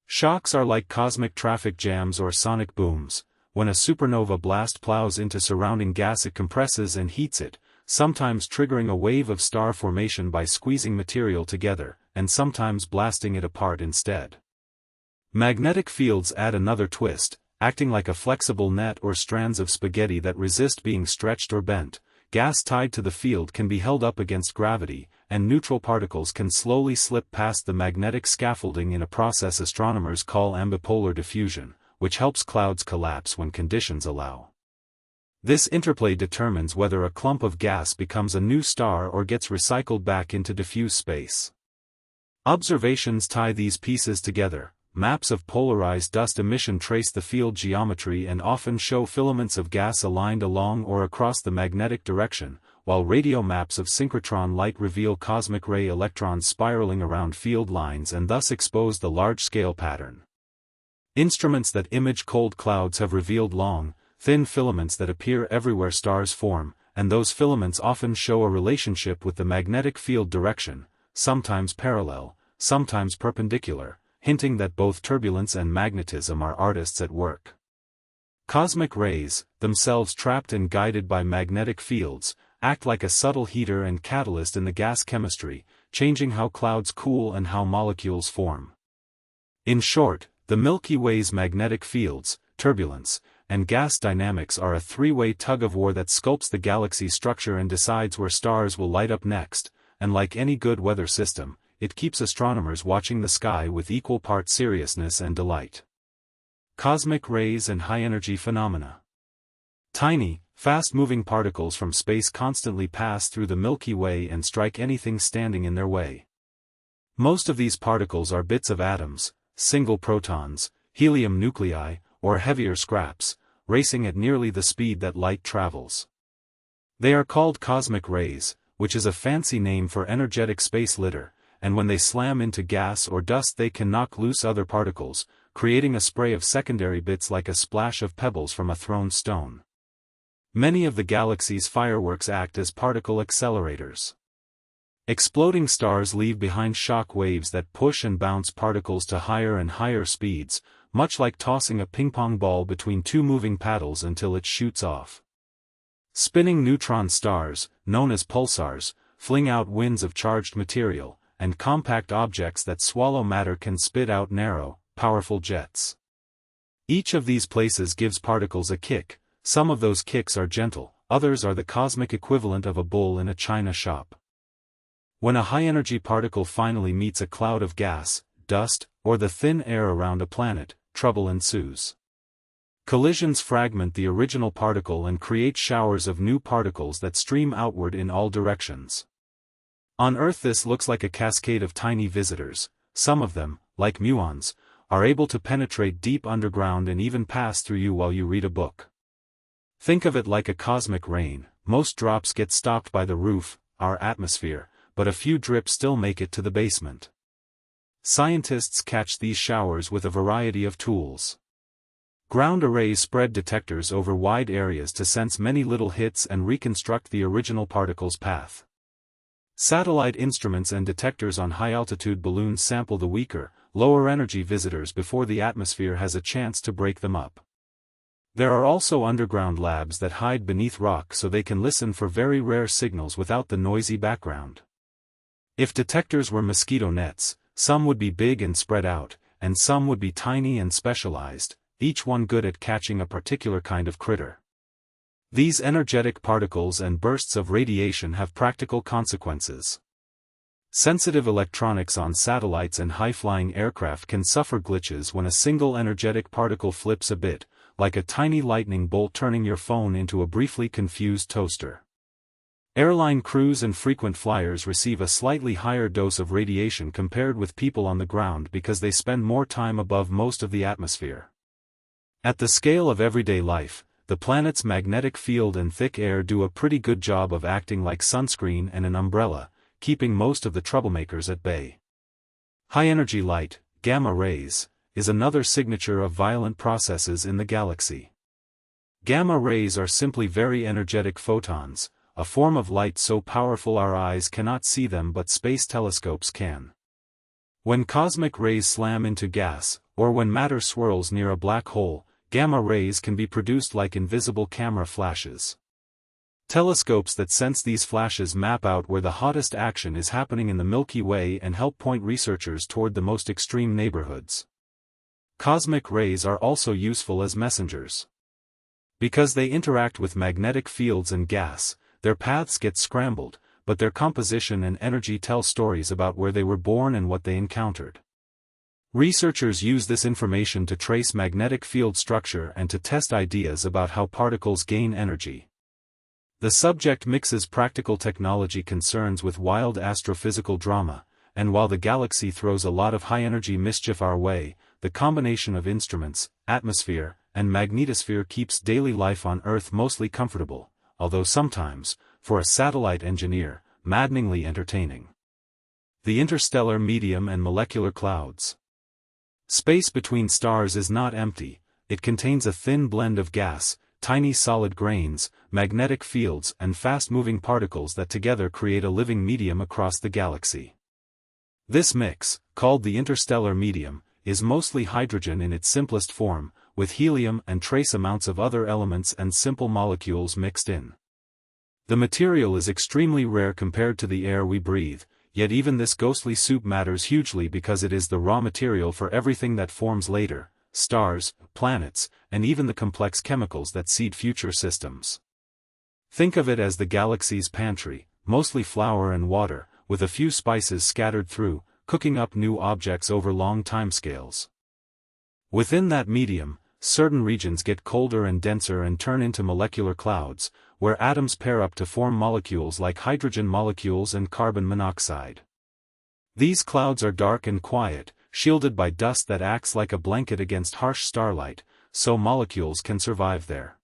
A: Shocks are like cosmic traffic jams or sonic booms. When a supernova blast plows into surrounding gas, it compresses and heats it, sometimes triggering a wave of star formation by squeezing material together, and sometimes blasting it apart instead. Magnetic fields add another twist, acting like a flexible net or strands of spaghetti that resist being stretched or bent. Gas tied to the field can be held up against gravity, and neutral particles can slowly slip past the magnetic scaffolding in a process astronomers call ambipolar diffusion, which helps clouds collapse when conditions allow. This interplay determines whether a clump of gas becomes a new star or gets recycled back into diffuse space. Observations tie these pieces together. Maps of polarized dust emission trace the field geometry and often show filaments of gas aligned along or across the magnetic direction, while radio maps of synchrotron light reveal cosmic ray electrons spiraling around field lines and thus expose the large-scale pattern. Instruments that image cold clouds have revealed long, thin filaments that appear everywhere stars form, and those filaments often show a relationship with the magnetic field direction, sometimes parallel, sometimes perpendicular, hinting that both turbulence and magnetism are artists at work. Cosmic rays, themselves trapped and guided by magnetic fields, act like a subtle heater and catalyst in the gas chemistry, changing how clouds cool and how molecules form. In short, the Milky Way's magnetic fields, turbulence, and gas dynamics are a three-way tug-of-war that sculpts the galaxy structure and decides where stars will light up next, and like any good weather system, it keeps astronomers watching the sky with equal parts seriousness and delight. Cosmic rays and high-energy phenomena. Tiny, fast-moving particles from space constantly pass through the Milky Way and strike anything standing in their way. Most of these particles are bits of atoms, single protons, helium nuclei, or heavier scraps, racing at nearly the speed that light travels. They are called cosmic rays, which is a fancy name for energetic space litter, and when they slam into gas or dust they can knock loose other particles, creating a spray of secondary bits like a splash of pebbles from a thrown stone. Many of the galaxy's fireworks act as particle accelerators. Exploding stars leave behind shock waves that push and bounce particles to higher and higher speeds, much like tossing a ping-pong ball between two moving paddles until it shoots off. Spinning neutron stars, known as pulsars, fling out winds of charged material, and compact objects that swallow matter can spit out narrow, powerful jets. Each of these places gives particles a kick. Some of those kicks are gentle, others are the cosmic equivalent of a bull in a china shop. When a high-energy particle finally meets a cloud of gas, dust, or the thin air around a planet, trouble ensues. Collisions fragment the original particle and create showers of new particles that stream outward in all directions. On Earth this looks like a cascade of tiny visitors. Some of them, like muons, are able to penetrate deep underground and even pass through you while you read a book. Think of it like a cosmic rain. Most drops get stopped by the roof, our atmosphere, but a few drips still make it to the basement. Scientists catch these showers with a variety of tools. Ground arrays spread detectors over wide areas to sense many little hits and reconstruct the original particle's path. Satellite instruments and detectors on high-altitude balloons sample the weaker, lower-energy visitors before the atmosphere has a chance to break them up. There are also underground labs that hide beneath rock so they can listen for very rare signals without the noisy background. If detectors were mosquito nets, some would be big and spread out, and some would be tiny and specialized, each one good at catching a particular kind of critter. These energetic particles and bursts of radiation have practical consequences. Sensitive electronics on satellites and high-flying aircraft can suffer glitches when a single energetic particle flips a bit, like a tiny lightning bolt turning your phone into a briefly confused toaster. Airline crews and frequent flyers receive a slightly higher dose of radiation compared with people on the ground because they spend more time above most of the atmosphere. At the scale of everyday life, the planet's magnetic field and thick air do a pretty good job of acting like sunscreen and an umbrella, keeping most of the troublemakers at bay. High-energy light, gamma rays, is another signature of violent processes in the galaxy. Gamma rays are simply very energetic photons, a form of light so powerful our eyes cannot see them but space telescopes can. When cosmic rays slam into gas, or when matter swirls near a black hole, gamma rays can be produced like invisible camera flashes. Telescopes that sense these flashes map out where the hottest action is happening in the Milky Way and help point researchers toward the most extreme neighborhoods. Cosmic rays are also useful as messengers. Because they interact with magnetic fields and gas, their paths get scrambled, but their composition and energy tell stories about where they were born and what they encountered. Researchers use this information to trace magnetic field structure and to test ideas about how particles gain energy. The subject mixes practical technology concerns with wild astrophysical drama, and while the galaxy throws a lot of high-energy mischief our way, the combination of instruments, atmosphere, and magnetosphere keeps daily life on Earth mostly comfortable, although sometimes, for a satellite engineer, maddeningly entertaining. The interstellar medium and molecular clouds. Space between stars is not empty, it contains a thin blend of gas, tiny solid grains, magnetic fields and fast-moving particles that together create a living medium across the galaxy. This mix, called the interstellar medium, is mostly hydrogen in its simplest form, with helium and trace amounts of other elements and simple molecules mixed in. The material is extremely rare compared to the air we breathe, yet even this ghostly soup matters hugely because it is the raw material for everything that forms later: stars, planets, and even the complex chemicals that seed future systems. Think of it as the galaxy's pantry, mostly flour and water, with a few spices scattered through, cooking up new objects over long timescales. Within that medium, certain regions get colder and denser and turn into molecular clouds, where atoms pair up to form molecules like hydrogen molecules and carbon monoxide. These clouds are dark and quiet, shielded by dust that acts like a blanket against harsh starlight, so molecules can survive there.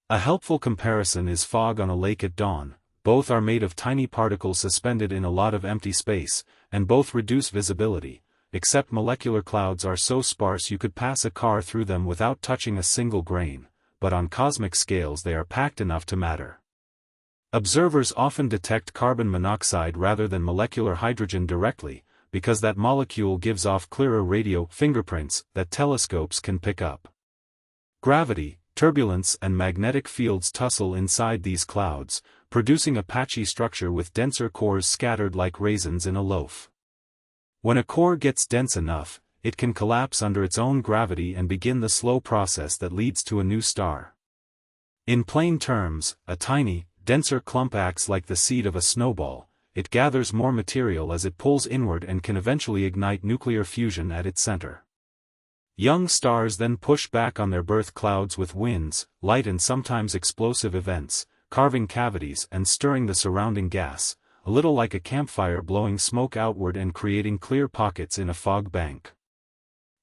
A: A helpful comparison is fog on a lake at dawn. Both are made of tiny particles suspended in a lot of empty space, and both reduce visibility, except molecular clouds are so sparse you could pass a car through them without touching a single grain, but on cosmic scales they are packed enough to matter. Observers often detect carbon monoxide rather than molecular hydrogen directly, because that molecule gives off clearer radio fingerprints that telescopes can pick up. Gravity, turbulence and magnetic fields tussle inside these clouds, producing a patchy structure with denser cores scattered like raisins in a loaf. When a core gets dense enough, it can collapse under its own gravity and begin the slow process that leads to a new star. In plain terms, a tiny, denser clump acts like the seed of a snowball. It gathers more material as it pulls inward and can eventually ignite nuclear fusion at its center. Young stars then push back on their birth clouds with winds, light and sometimes explosive events, carving cavities and stirring the surrounding gas, a little like a campfire blowing smoke outward and creating clear pockets in a fog bank.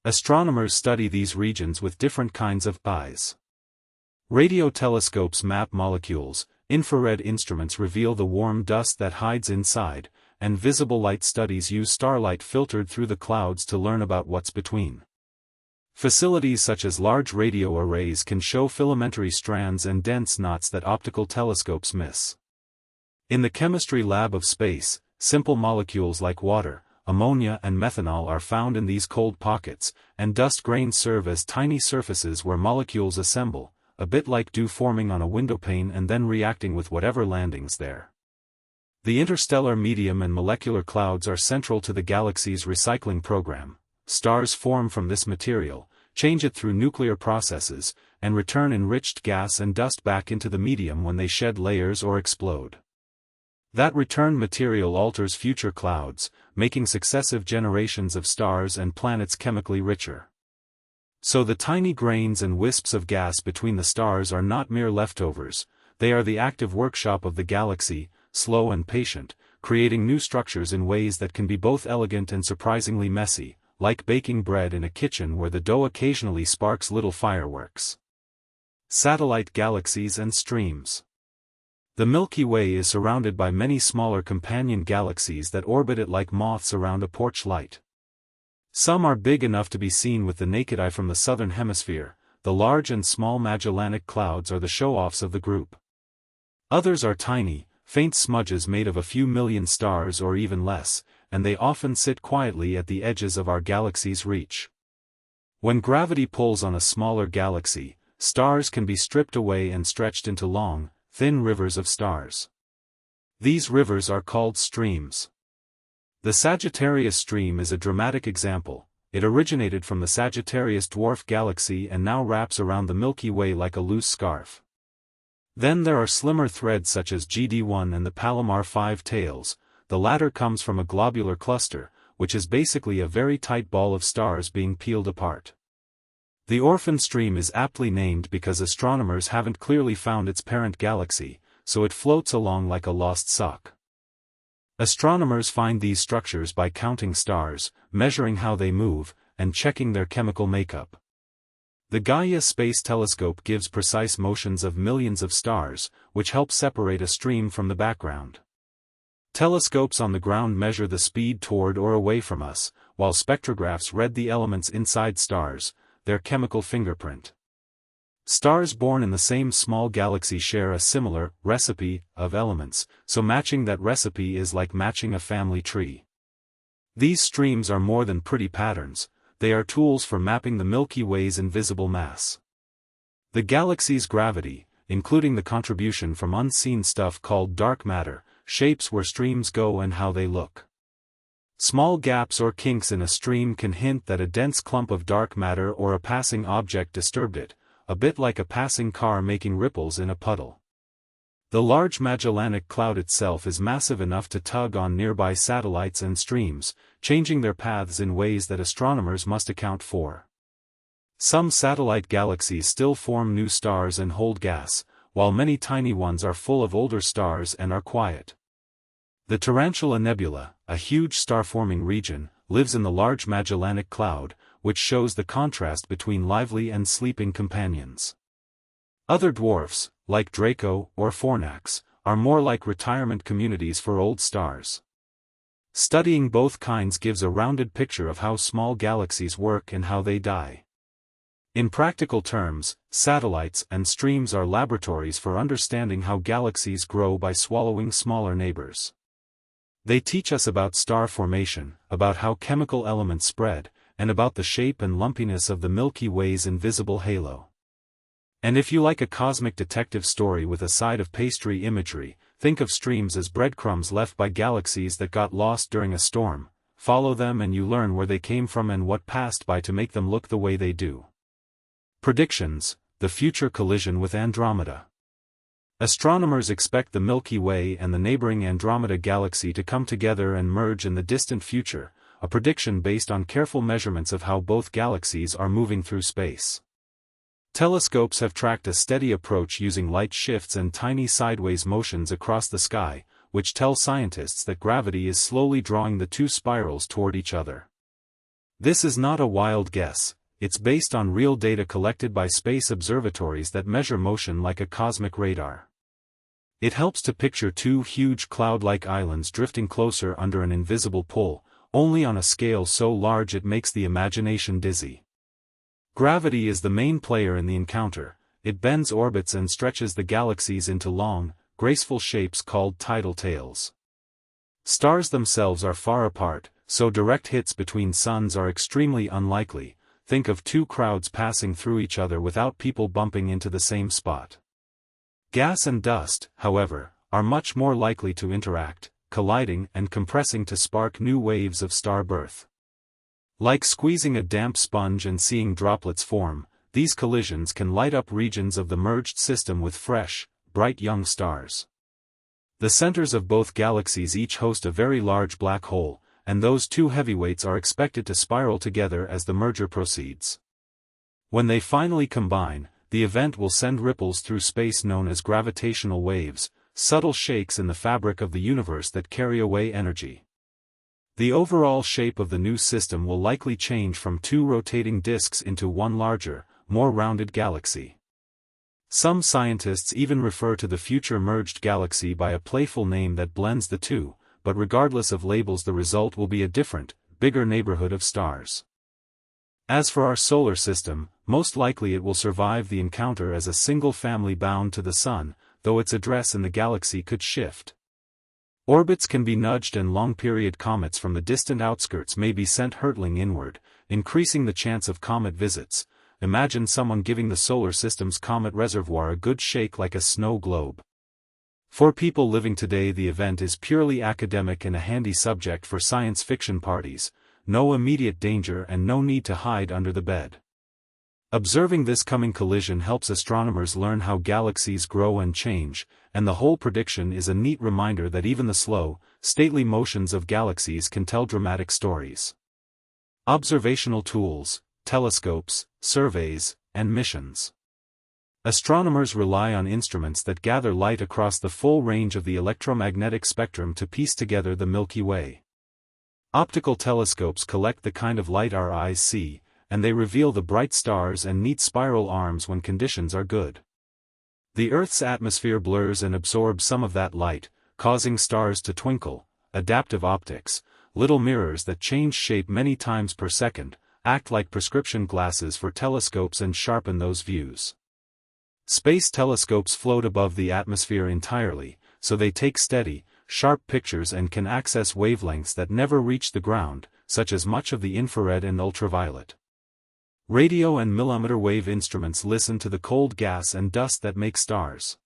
A: Astronomers study these regions with different kinds of eyes. Radio telescopes map molecules, infrared instruments reveal the warm dust that hides inside, and visible light studies use starlight filtered through the clouds to learn about what's between. Facilities such as large radio arrays can show filamentary strands and dense knots that optical telescopes miss. In the chemistry lab of space, simple molecules like water, ammonia and methanol are found in these cold pockets, and dust grains serve as tiny surfaces where molecules assemble, a bit like dew forming on a windowpane and then reacting with whatever landings there. The interstellar medium and molecular clouds are central to the galaxy's recycling program. Stars form from this material, change it through nuclear processes, and return enriched gas and dust back into the medium when they shed layers or explode. That returned material alters future clouds, making successive generations of stars and planets chemically richer. So the tiny grains and wisps of gas between the stars are not mere leftovers, they are the active workshop of the galaxy, slow and patient, creating new structures in ways that can be both elegant and surprisingly messy, like baking bread in a kitchen where the dough occasionally sparks little fireworks. Satellite galaxies and streams. The Milky Way is surrounded by many smaller companion galaxies that orbit it like moths around a porch light. Some are big enough to be seen with the naked eye from the southern hemisphere. The large and small Magellanic Clouds are the show-offs of the group. Others are tiny, faint smudges made of a few million stars or even less, and they often sit quietly at the edges of our galaxy's reach. When gravity pulls on a smaller galaxy, stars can be stripped away and stretched into long, thin rivers of stars. These rivers are called streams. The Sagittarius stream is a dramatic example. It originated from the Sagittarius dwarf galaxy and now wraps around the Milky Way like a loose scarf. Then there are slimmer threads such as GD1 and the Palomar 5 tails. The latter comes from a globular cluster, which is basically a very tight ball of stars being peeled apart. The orphan stream is aptly named because astronomers haven't clearly found its parent galaxy, so it floats along like a lost sock. Astronomers find these structures by counting stars, measuring how they move, and checking their chemical makeup. The Gaia Space Telescope gives precise motions of millions of stars, which help separate a stream from the background. Telescopes on the ground measure the speed toward or away from us, while spectrographs read the elements inside stars, their chemical fingerprint. Stars born in the same small galaxy share a similar recipe of elements, so matching that recipe is like matching a family tree. These streams are more than pretty patterns, they are tools for mapping the Milky Way's invisible mass. The galaxy's gravity, including the contribution from unseen stuff called dark matter, shapes where streams go and how they look. Small gaps or kinks in a stream can hint that a dense clump of dark matter or a passing object disturbed it, a bit like a passing car making ripples in a puddle. The Large Magellanic Cloud itself is massive enough to tug on nearby satellites and streams, changing their paths in ways that astronomers must account for. Some satellite galaxies still form new stars and hold gas, while many tiny ones are full of older stars and are quiet. The Tarantula Nebula, a huge star-forming region, lives in the Large Magellanic Cloud, which shows the contrast between lively and sleeping companions. Other dwarfs, like Draco or Fornax, are more like retirement communities for old stars. Studying both kinds gives a rounded picture of how small galaxies work and how they die. In practical terms, satellites and streams are laboratories for understanding how galaxies grow by swallowing smaller neighbors. They teach us about star formation, about how chemical elements spread, and about the shape and lumpiness of the Milky Way's invisible halo. And if you like a cosmic detective story with a side of pastry imagery, think of streams as breadcrumbs left by galaxies that got lost during a storm. Follow them and you learn where they came from and what passed by to make them look the way they do. Predictions: the future collision with Andromeda. Astronomers expect the Milky Way and the neighboring Andromeda galaxy to come together and merge in the distant future, a prediction based on careful measurements of how both galaxies are moving through space. Telescopes have tracked a steady approach using light shifts and tiny sideways motions across the sky, which tell scientists that gravity is slowly drawing the two spirals toward each other. This is not a wild guess, it's based on real data collected by space observatories that measure motion like a cosmic radar. It helps to picture two huge cloud-like islands drifting closer under an invisible pull, only on a scale so large it makes the imagination dizzy. Gravity is the main player in the encounter. It bends orbits and stretches the galaxies into long, graceful shapes called tidal tails. Stars themselves are far apart, so direct hits between suns are extremely unlikely. Think of two crowds passing through each other without people bumping into the same spot. Gas and dust, however, are much more likely to interact, colliding and compressing to spark new waves of star birth. Like squeezing a damp sponge and seeing droplets form, these collisions can light up regions of the merged system with fresh, bright young stars. The centers of both galaxies each host a very large black hole, and those two heavyweights are expected to spiral together as the merger proceeds. When they finally combine, the event will send ripples through space known as gravitational waves, subtle shakes in the fabric of the universe that carry away energy. The overall shape of the new system will likely change from two rotating disks into one larger, more rounded galaxy. Some scientists even refer to the future merged galaxy by a playful name that blends the two, but regardless of labels the result will be a different, bigger neighborhood of stars. As for our solar system, most likely it will survive the encounter as a single family bound to the Sun, though its address in the galaxy could shift. Orbits can be nudged and long-period comets from the distant outskirts may be sent hurtling inward, increasing the chance of comet visits. Imagine someone giving the solar system's comet reservoir a good shake like a snow globe. For people living today, the event is purely academic and a handy subject for science fiction parties. No immediate danger and no need to hide under the bed. Observing this coming collision helps astronomers learn how galaxies grow and change, and the whole prediction is a neat reminder that even the slow, stately motions of galaxies can tell dramatic stories. Observational tools, telescopes, surveys, and missions. Astronomers rely on instruments that gather light across the full range of the electromagnetic spectrum to piece together the Milky Way. Optical telescopes collect the kind of light our eyes see, and they reveal the bright stars and neat spiral arms when conditions are good. The Earth's atmosphere blurs and absorbs some of that light, causing stars to twinkle. Adaptive optics, little mirrors that change shape many times per second, act like prescription glasses for telescopes and sharpen those views. Space telescopes float above the atmosphere entirely, so they take steady, sharp pictures and can access wavelengths that never reach the ground, such as much of the infrared and ultraviolet. Radio and millimeter wave instruments listen to the cold gas and dust that make stars.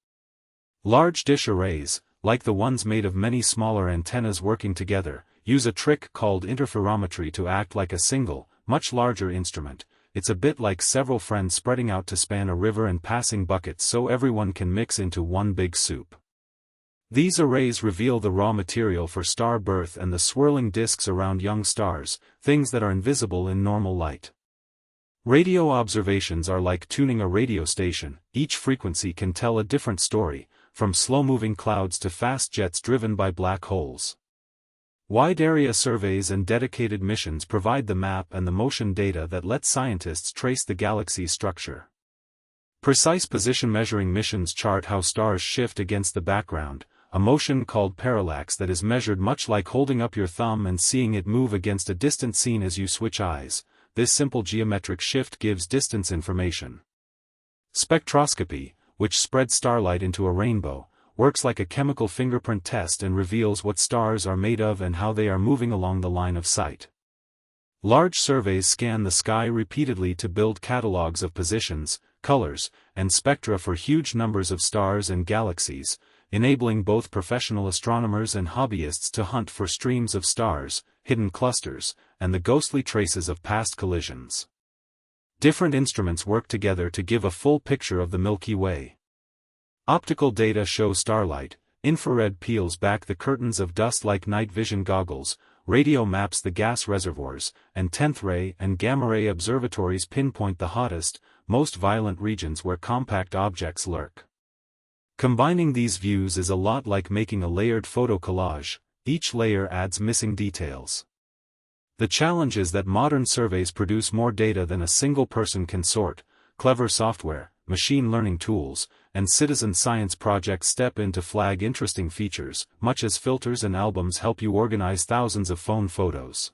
A: Large dish arrays, like the ones made of many smaller antennas working together, use a trick called interferometry to act like a single, much larger instrument. It's a bit like several friends spreading out to span a river and passing buckets so everyone can mix into one big soup. These arrays reveal the raw material for star birth and the swirling disks around young stars, things that are invisible in normal light. Radio observations are like tuning a radio station. Each frequency can tell a different story, from slow-moving clouds to fast jets driven by black holes. Wide-area surveys and dedicated missions provide the map and the motion data that let scientists trace the galaxy's structure. Precise position measuring missions chart how stars shift against the background, a motion called parallax that is measured much like holding up your thumb and seeing it move against a distant scene as you switch eyes. This simple geometric shift gives distance information. Spectroscopy, which spreads starlight into a rainbow, works like a chemical fingerprint test and reveals what stars are made of and how they are moving along the line of sight. Large surveys scan the sky repeatedly to build catalogs of positions, colors, and spectra for huge numbers of stars and galaxies, enabling both professional astronomers and hobbyists to hunt for streams of stars, hidden clusters, and the ghostly traces of past collisions. Different instruments work together to give a full picture of the Milky Way. Optical data show starlight, infrared peels back the curtains of dust like night vision goggles, radio maps the gas reservoirs, and 10th-ray and gamma-ray observatories pinpoint the hottest, most violent regions where compact objects lurk. Combining these views is a lot like making a layered photo collage. Each layer adds missing details. The challenge is that modern surveys produce more data than a single person can sort. Clever software, machine learning tools, and citizen science projects step in to flag interesting features, much as filters and albums help you organize thousands of phone photos.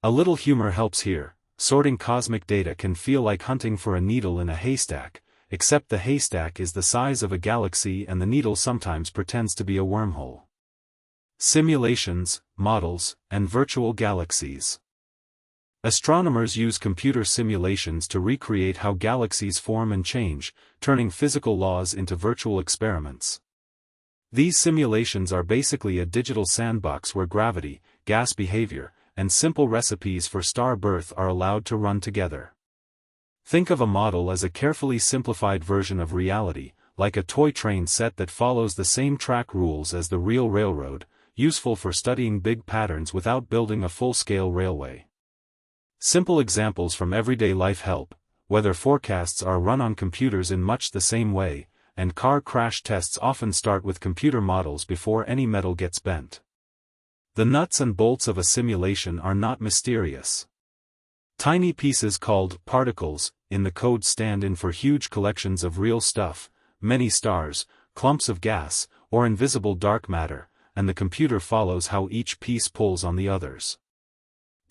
A: A little humor helps here. Sorting cosmic data can feel like hunting for a needle in a haystack, except the haystack is the size of a galaxy and the needle sometimes pretends to be a wormhole. Simulations, models, and virtual galaxies. Astronomers use computer simulations to recreate how galaxies form and change, turning physical laws into virtual experiments. These simulations are basically a digital sandbox where gravity, gas behavior, and simple recipes for star birth are allowed to run together. Think of a model as a carefully simplified version of reality, like a toy train set that follows the same track rules as the real railroad, useful for studying big patterns without building a full-scale railway. Simple examples from everyday life help. Weather forecasts are run on computers in much the same way, and car crash tests often start with computer models before any metal gets bent. The nuts and bolts of a simulation are not mysterious. Tiny pieces called particles in the code stand in for huge collections of real stuff, many stars, clumps of gas, or invisible dark matter, and the computer follows how each piece pulls on the others.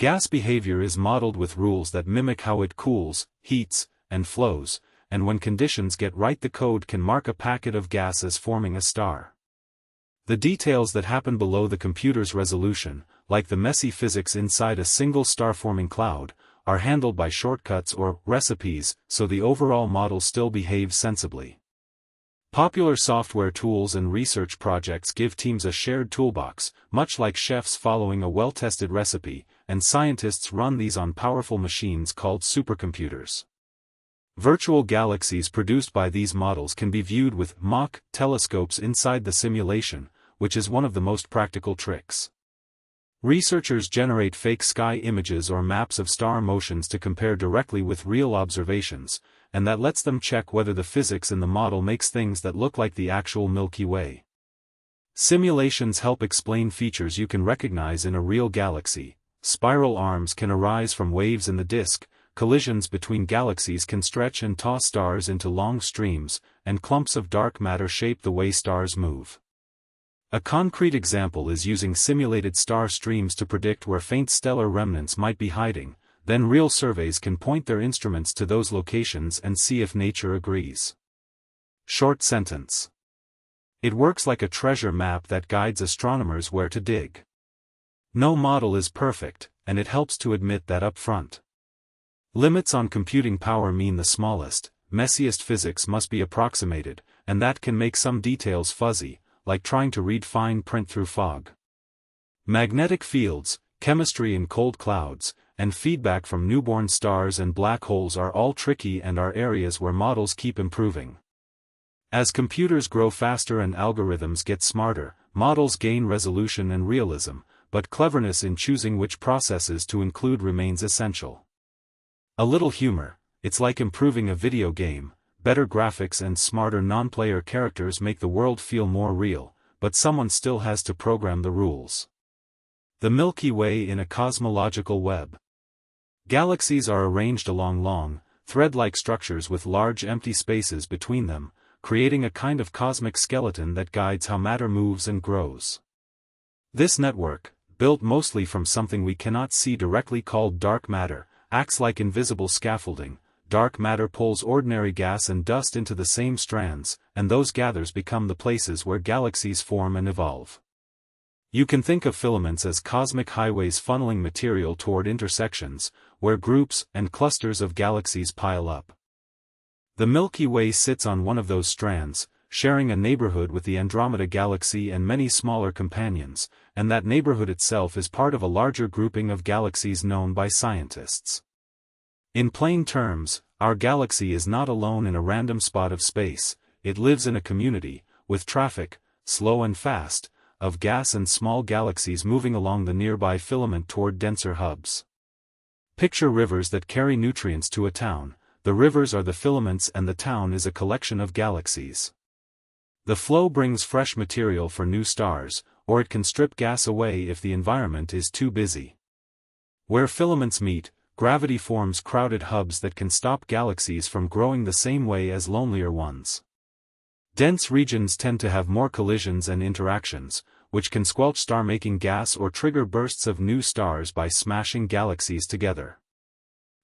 A: Gas behavior is modeled with rules that mimic how it cools, heats, and flows, and when conditions get right the code can mark a packet of gas as forming a star. The details that happen below the computer's resolution, like the messy physics inside a single star-forming cloud, are handled by shortcuts or recipes, so the overall model still behaves sensibly. Popular software tools and research projects give teams a shared toolbox, much like chefs following a well-tested recipe, and scientists run these on powerful machines called supercomputers. Virtual galaxies produced by these models can be viewed with mock telescopes inside the simulation, which is one of the most practical tricks. Researchers generate fake sky images or maps of star motions to compare directly with real observations, and that lets them check whether the physics in the model makes things that look like the actual Milky Way. Simulations help explain features you can recognize in a real galaxy. Spiral arms can arise from waves in the disk, collisions between galaxies can stretch and toss stars into long streams, and clumps of dark matter shape the way stars move. A concrete example is using simulated star streams to predict where faint stellar remnants might be hiding, then real surveys can point their instruments to those locations and see if nature agrees. Short sentence. It works like a treasure map that guides astronomers where to dig. No model is perfect, and it helps to admit that up front. Limits on computing power mean the smallest, messiest physics must be approximated, and that can make some details fuzzy, like trying to read fine print through fog. Magnetic fields, chemistry in cold clouds, and feedback from newborn stars and black holes are all tricky and are areas where models keep improving. As computers grow faster and algorithms get smarter, models gain resolution and realism, but cleverness in choosing which processes to include remains essential. A little humor, it's like improving a video game. Better graphics and smarter non-player characters make the world feel more real, but someone still has to program the rules. The Milky Way in a cosmological web. Galaxies are arranged along long, thread-like structures with large empty spaces between them, creating a kind of cosmic skeleton that guides how matter moves and grows. This network, built mostly from something we cannot see directly called dark matter, acts like invisible scaffolding. Dark matter pulls ordinary gas and dust into the same strands, and those gathers become the places where galaxies form and evolve. You can think of filaments as cosmic highways funneling material toward intersections, where groups and clusters of galaxies pile up. The Milky Way sits on one of those strands, sharing a neighborhood with the Andromeda Galaxy and many smaller companions, and that neighborhood itself is part of a larger grouping of galaxies known by scientists. In plain terms, our galaxy is not alone in a random spot of space, it lives in a community, with traffic, slow and fast, of gas and small galaxies moving along the nearby filament toward denser hubs. Picture rivers that carry nutrients to a town. The rivers are the filaments and the town is a collection of galaxies. The flow brings fresh material for new stars, or it can strip gas away if the environment is too busy. Where filaments meet, gravity forms crowded hubs that can stop galaxies from growing the same way as lonelier ones. Dense regions tend to have more collisions and interactions, which can squelch star-making gas or trigger bursts of new stars by smashing galaxies together.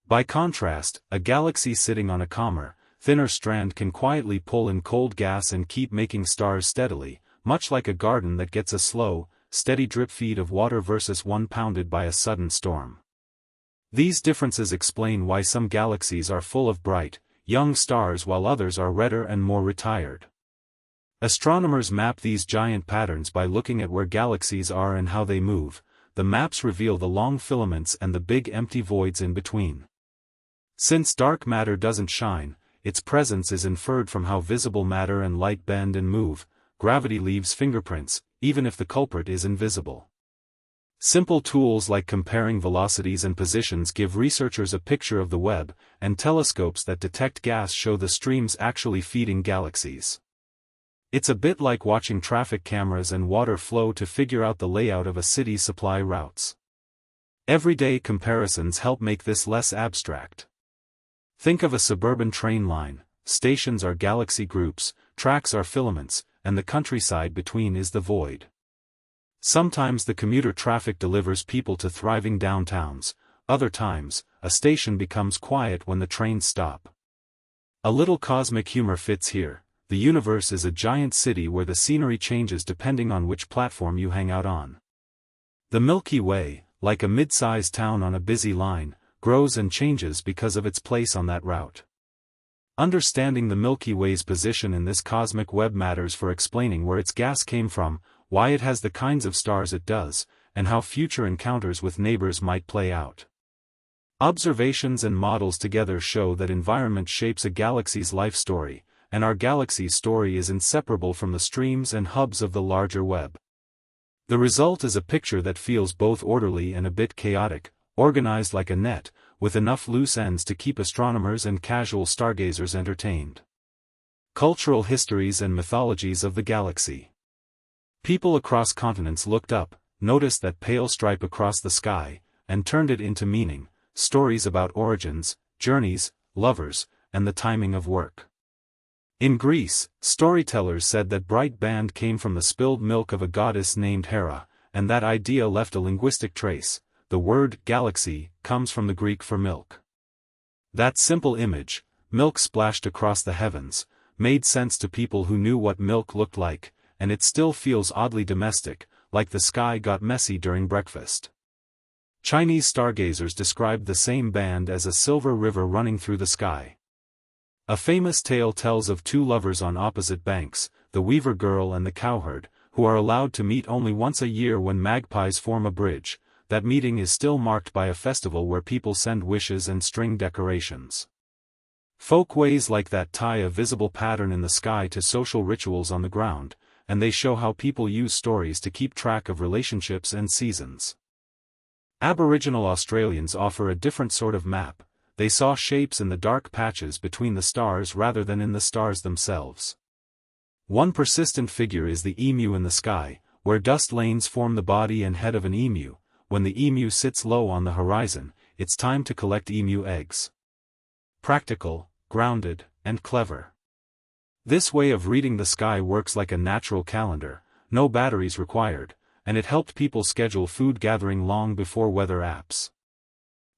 A: By contrast, a galaxy sitting on a calmer, thinner strand can quietly pull in cold gas and keep making stars steadily, much like a garden that gets a slow, steady drip feed of water versus one pounded by a sudden storm. These differences explain why some galaxies are full of bright, young stars while others are redder and more retired. Astronomers map these giant patterns by looking at where galaxies are and how they move. The maps reveal the long filaments and the big empty voids in between. Since dark matter doesn't shine, its presence is inferred from how visible matter and light bend and move. Gravity leaves fingerprints, even if the culprit is invisible. Simple tools like comparing velocities and positions give researchers a picture of the web, and telescopes that detect gas show the streams actually feeding galaxies. It's a bit like watching traffic cameras and water flow to figure out the layout of a city's supply routes. Everyday comparisons help make this less abstract. Think of a suburban train line. Stations are galaxy groups, tracks are filaments, and the countryside between is the void. Sometimes the commuter traffic delivers people to thriving downtowns, other times, a station becomes quiet when the trains stop. A little cosmic humor fits here. The universe is a giant city where the scenery changes depending on which platform you hang out on. The Milky Way, like a mid-sized town on a busy line, grows and changes because of its place on that route. Understanding the Milky Way's position in this cosmic web matters for explaining where its gas came from, why it has the kinds of stars it does, and how future encounters with neighbors might play out. Observations and models together show that environment shapes a galaxy's life story, and our galaxy's story is inseparable from the streams and hubs of the larger web. The result is a picture that feels both orderly and a bit chaotic, organized like a net, with enough loose ends to keep astronomers and casual stargazers entertained. Cultural histories and mythologies of the galaxy. People across continents looked up, noticed that pale stripe across the sky, and turned it into meaning, stories about origins, journeys, lovers, and the timing of work. In Greece, storytellers said that bright band came from the spilled milk of a goddess named Hera, and that idea left a linguistic trace. The word galaxy comes from the Greek for milk. That simple image, milk splashed across the heavens, made sense to people who knew what milk looked like, and it still feels oddly domestic, like the sky got messy during breakfast. Chinese stargazers described the same band as a silver river running through the sky. A famous tale tells of two lovers on opposite banks, the weaver girl and the cowherd, who are allowed to meet only once a year when magpies form a bridge. That meeting is still marked by a festival where people send wishes and string decorations. Folkways like that tie a visible pattern in the sky to social rituals on the ground, and they show how people use stories to keep track of relationships and seasons. Aboriginal Australians offer a different sort of map. They saw shapes in the dark patches between the stars rather than in the stars themselves. One persistent figure is the emu in the sky, where dust lanes form the body and head of an emu. When the emu sits low on the horizon, it's time to collect emu eggs. Practical, grounded, and clever. This way of reading the sky works like a natural calendar, no batteries required, and it helped people schedule food gathering long before weather apps.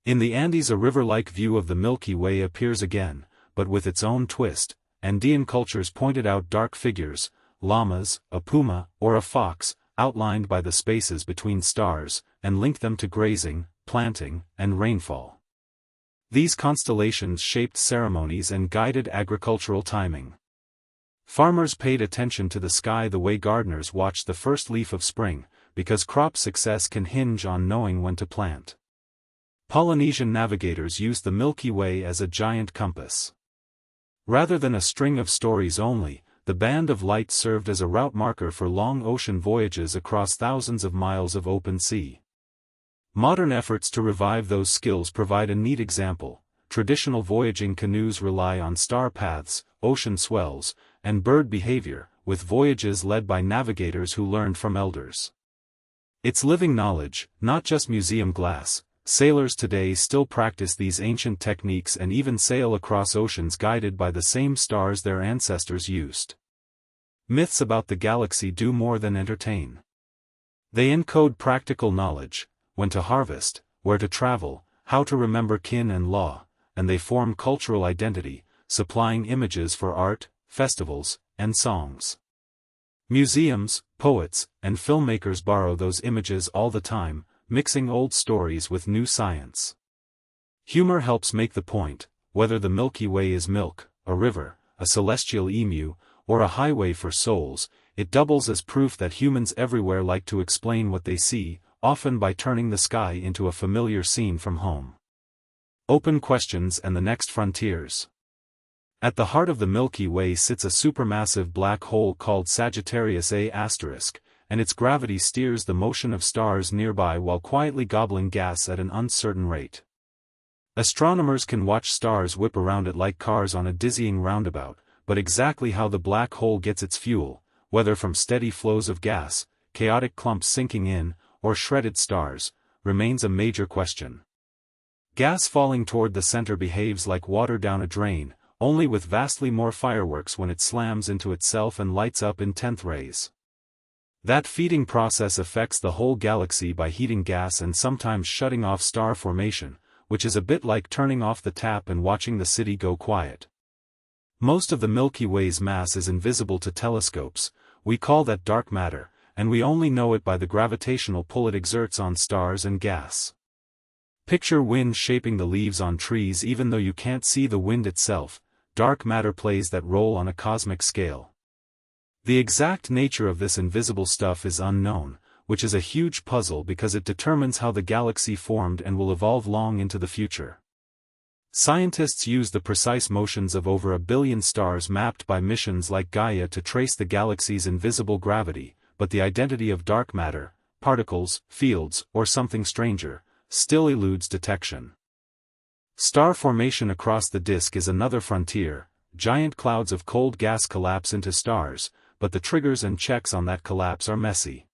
A: In the Andes, a river-like view of the Milky Way appears again, but with its own twist. Andean cultures pointed out dark figures, llamas, a puma, or a fox, outlined by the spaces between stars, and linked them to grazing, planting, and rainfall. These constellations shaped ceremonies and guided agricultural timing. Farmers paid attention to the sky the way gardeners watched the first leaf of spring, because crop success can hinge on knowing when to plant. Polynesian navigators used the Milky Way as a giant compass. Rather than a string of stories only, the band of light served as a route marker for long ocean voyages across thousands of miles of open sea. Modern efforts to revive those skills provide a neat example. Traditional voyaging canoes rely on star paths, ocean swells, and bird behavior, with voyages led by navigators who learned from elders. It's living knowledge, not just museum glass. Sailors today still practice these ancient techniques and even sail across oceans guided by the same stars their ancestors used. Myths about the galaxy do more than entertain. They encode practical knowledge, when to harvest, where to travel, how to remember kin and law, and they form cultural identity, supplying images for art, festivals, and songs. Museums, poets, and filmmakers borrow those images all the time, mixing old stories with new science. Humor helps make the point. Whether the Milky Way is milk, a river, a celestial emu, or a highway for souls, it doubles as proof that humans everywhere like to explain what they see, often by turning the sky into a familiar scene from home. Open questions and the next frontiers. At the heart of the Milky Way sits a supermassive black hole called Sagittarius A*, and its gravity steers the motion of stars nearby while quietly gobbling gas at an uncertain rate. Astronomers can watch stars whip around it like cars on a dizzying roundabout, but exactly how the black hole gets its fuel, whether from steady flows of gas, chaotic clumps sinking in, or shredded stars, remains a major question. Gas falling toward the center behaves like water down a drain, only with vastly more fireworks when it slams into itself and lights up in 10th rays. That feeding process affects the whole galaxy by heating gas and sometimes shutting off star formation, which is a bit like turning off the tap and watching the city go quiet. Most of the Milky Way's mass is invisible to telescopes. We call that dark matter, and we only know it by the gravitational pull it exerts on stars and gas. Picture wind shaping the leaves on trees. Even though you can't see the wind itself, dark matter plays that role on a cosmic scale. The exact nature of this invisible stuff is unknown, which is a huge puzzle because it determines how the galaxy formed and will evolve long into the future. Scientists use the precise motions of over 1 billion stars mapped by missions like Gaia to trace the galaxy's invisible gravity, but the identity of dark matter, particles, fields, or something stranger, still eludes detection. Star formation across the disk is another frontier. Giant clouds of cold gas collapse into stars, but the triggers and checks on that collapse are messy.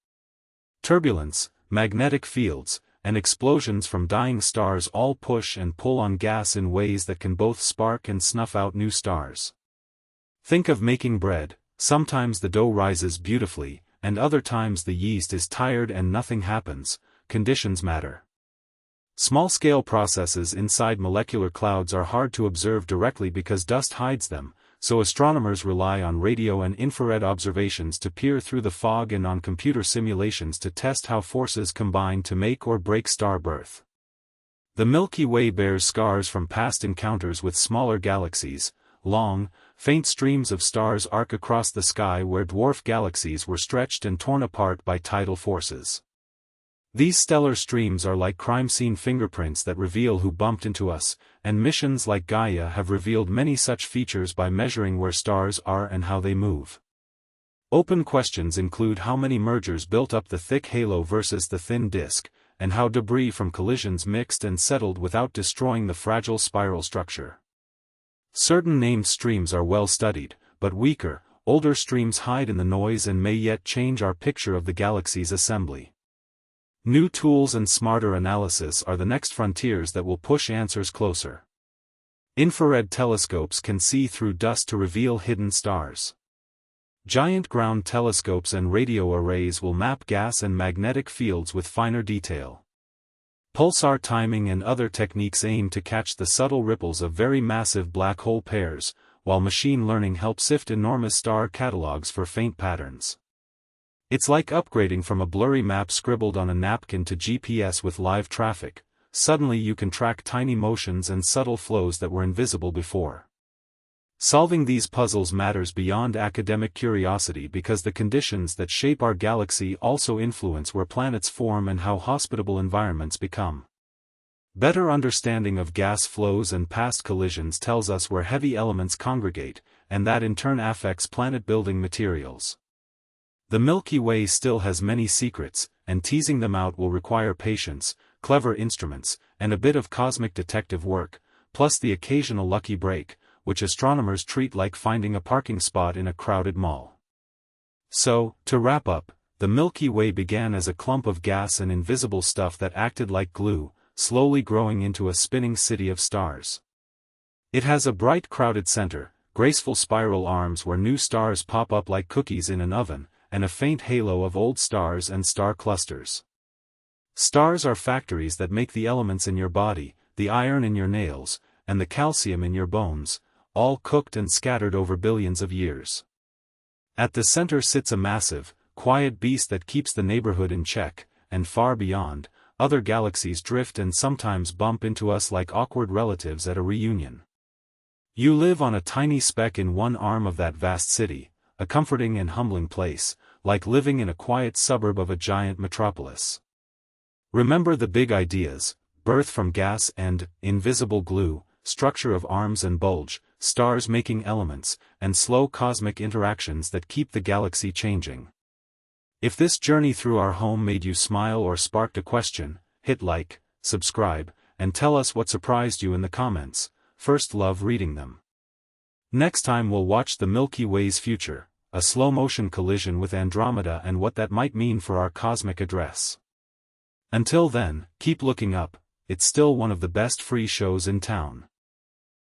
A: Turbulence, magnetic fields, and explosions from dying stars all push and pull on gas in ways that can both spark and snuff out new stars. Think of making bread. Sometimes the dough rises beautifully, and other times the yeast is tired and nothing happens. Conditions matter. Small-scale processes inside molecular clouds are hard to observe directly because dust hides them, so astronomers rely on radio and infrared observations to peer through the fog and on computer simulations to test how forces combine to make or break star birth. The Milky Way bears scars from past encounters with smaller galaxies. Long, faint streams of stars arc across the sky where dwarf galaxies were stretched and torn apart by tidal forces. These stellar streams are like crime scene fingerprints that reveal who bumped into us, and missions like Gaia have revealed many such features by measuring where stars are and how they move. Open questions include how many mergers built up the thick halo versus the thin disk, and how debris from collisions mixed and settled without destroying the fragile spiral structure. Certain named streams are well studied, but weaker, older streams hide in the noise and may yet change our picture of the galaxy's assembly. New tools and smarter analysis are the next frontiers that will push answers closer. Infrared telescopes can see through dust to reveal hidden stars. Giant ground telescopes and radio arrays will map gas and magnetic fields with finer detail. Pulsar timing and other techniques aim to catch the subtle ripples of very massive black hole pairs, while machine learning helps sift enormous star catalogs for faint patterns. It's like upgrading from a blurry map scribbled on a napkin to GPS with live traffic. Suddenly you can track tiny motions and subtle flows that were invisible before. Solving these puzzles matters beyond academic curiosity because the conditions that shape our galaxy also influence where planets form and how hospitable environments become. Better understanding of gas flows and past collisions tells us where heavy elements congregate, and that in turn affects planet-building materials. The Milky Way still has many secrets, and teasing them out will require patience, clever instruments, and a bit of cosmic detective work, plus the occasional lucky break, which astronomers treat like finding a parking spot in a crowded mall. So, to wrap up, the Milky Way began as a clump of gas and invisible stuff that acted like glue, slowly growing into a spinning city of stars. It has a bright crowded center, graceful spiral arms where new stars pop up like cookies in an oven, and a faint halo of old stars and star clusters. Stars are factories that make the elements in your body, the iron in your nails, and the calcium in your bones, all cooked and scattered over billions of years. At the center sits a massive, quiet beast that keeps the neighborhood in check, and far beyond, other galaxies drift and sometimes bump into us like awkward relatives at a reunion. You live on a tiny speck in one arm of that vast city, a comforting and humbling place, like living in a quiet suburb of a giant metropolis. Remember the big ideas: birth from gas and invisible glue, structure of arms and bulge, stars making elements, and slow cosmic interactions that keep the galaxy changing. If this journey through our home made you smile or sparked a question, hit like, subscribe, and tell us what surprised you in the comments. First love reading them. Next time we'll watch the Milky Way's future, a slow-motion collision with Andromeda and what that might mean for our cosmic address. Until then, keep looking up, it's still one of the best free shows in town.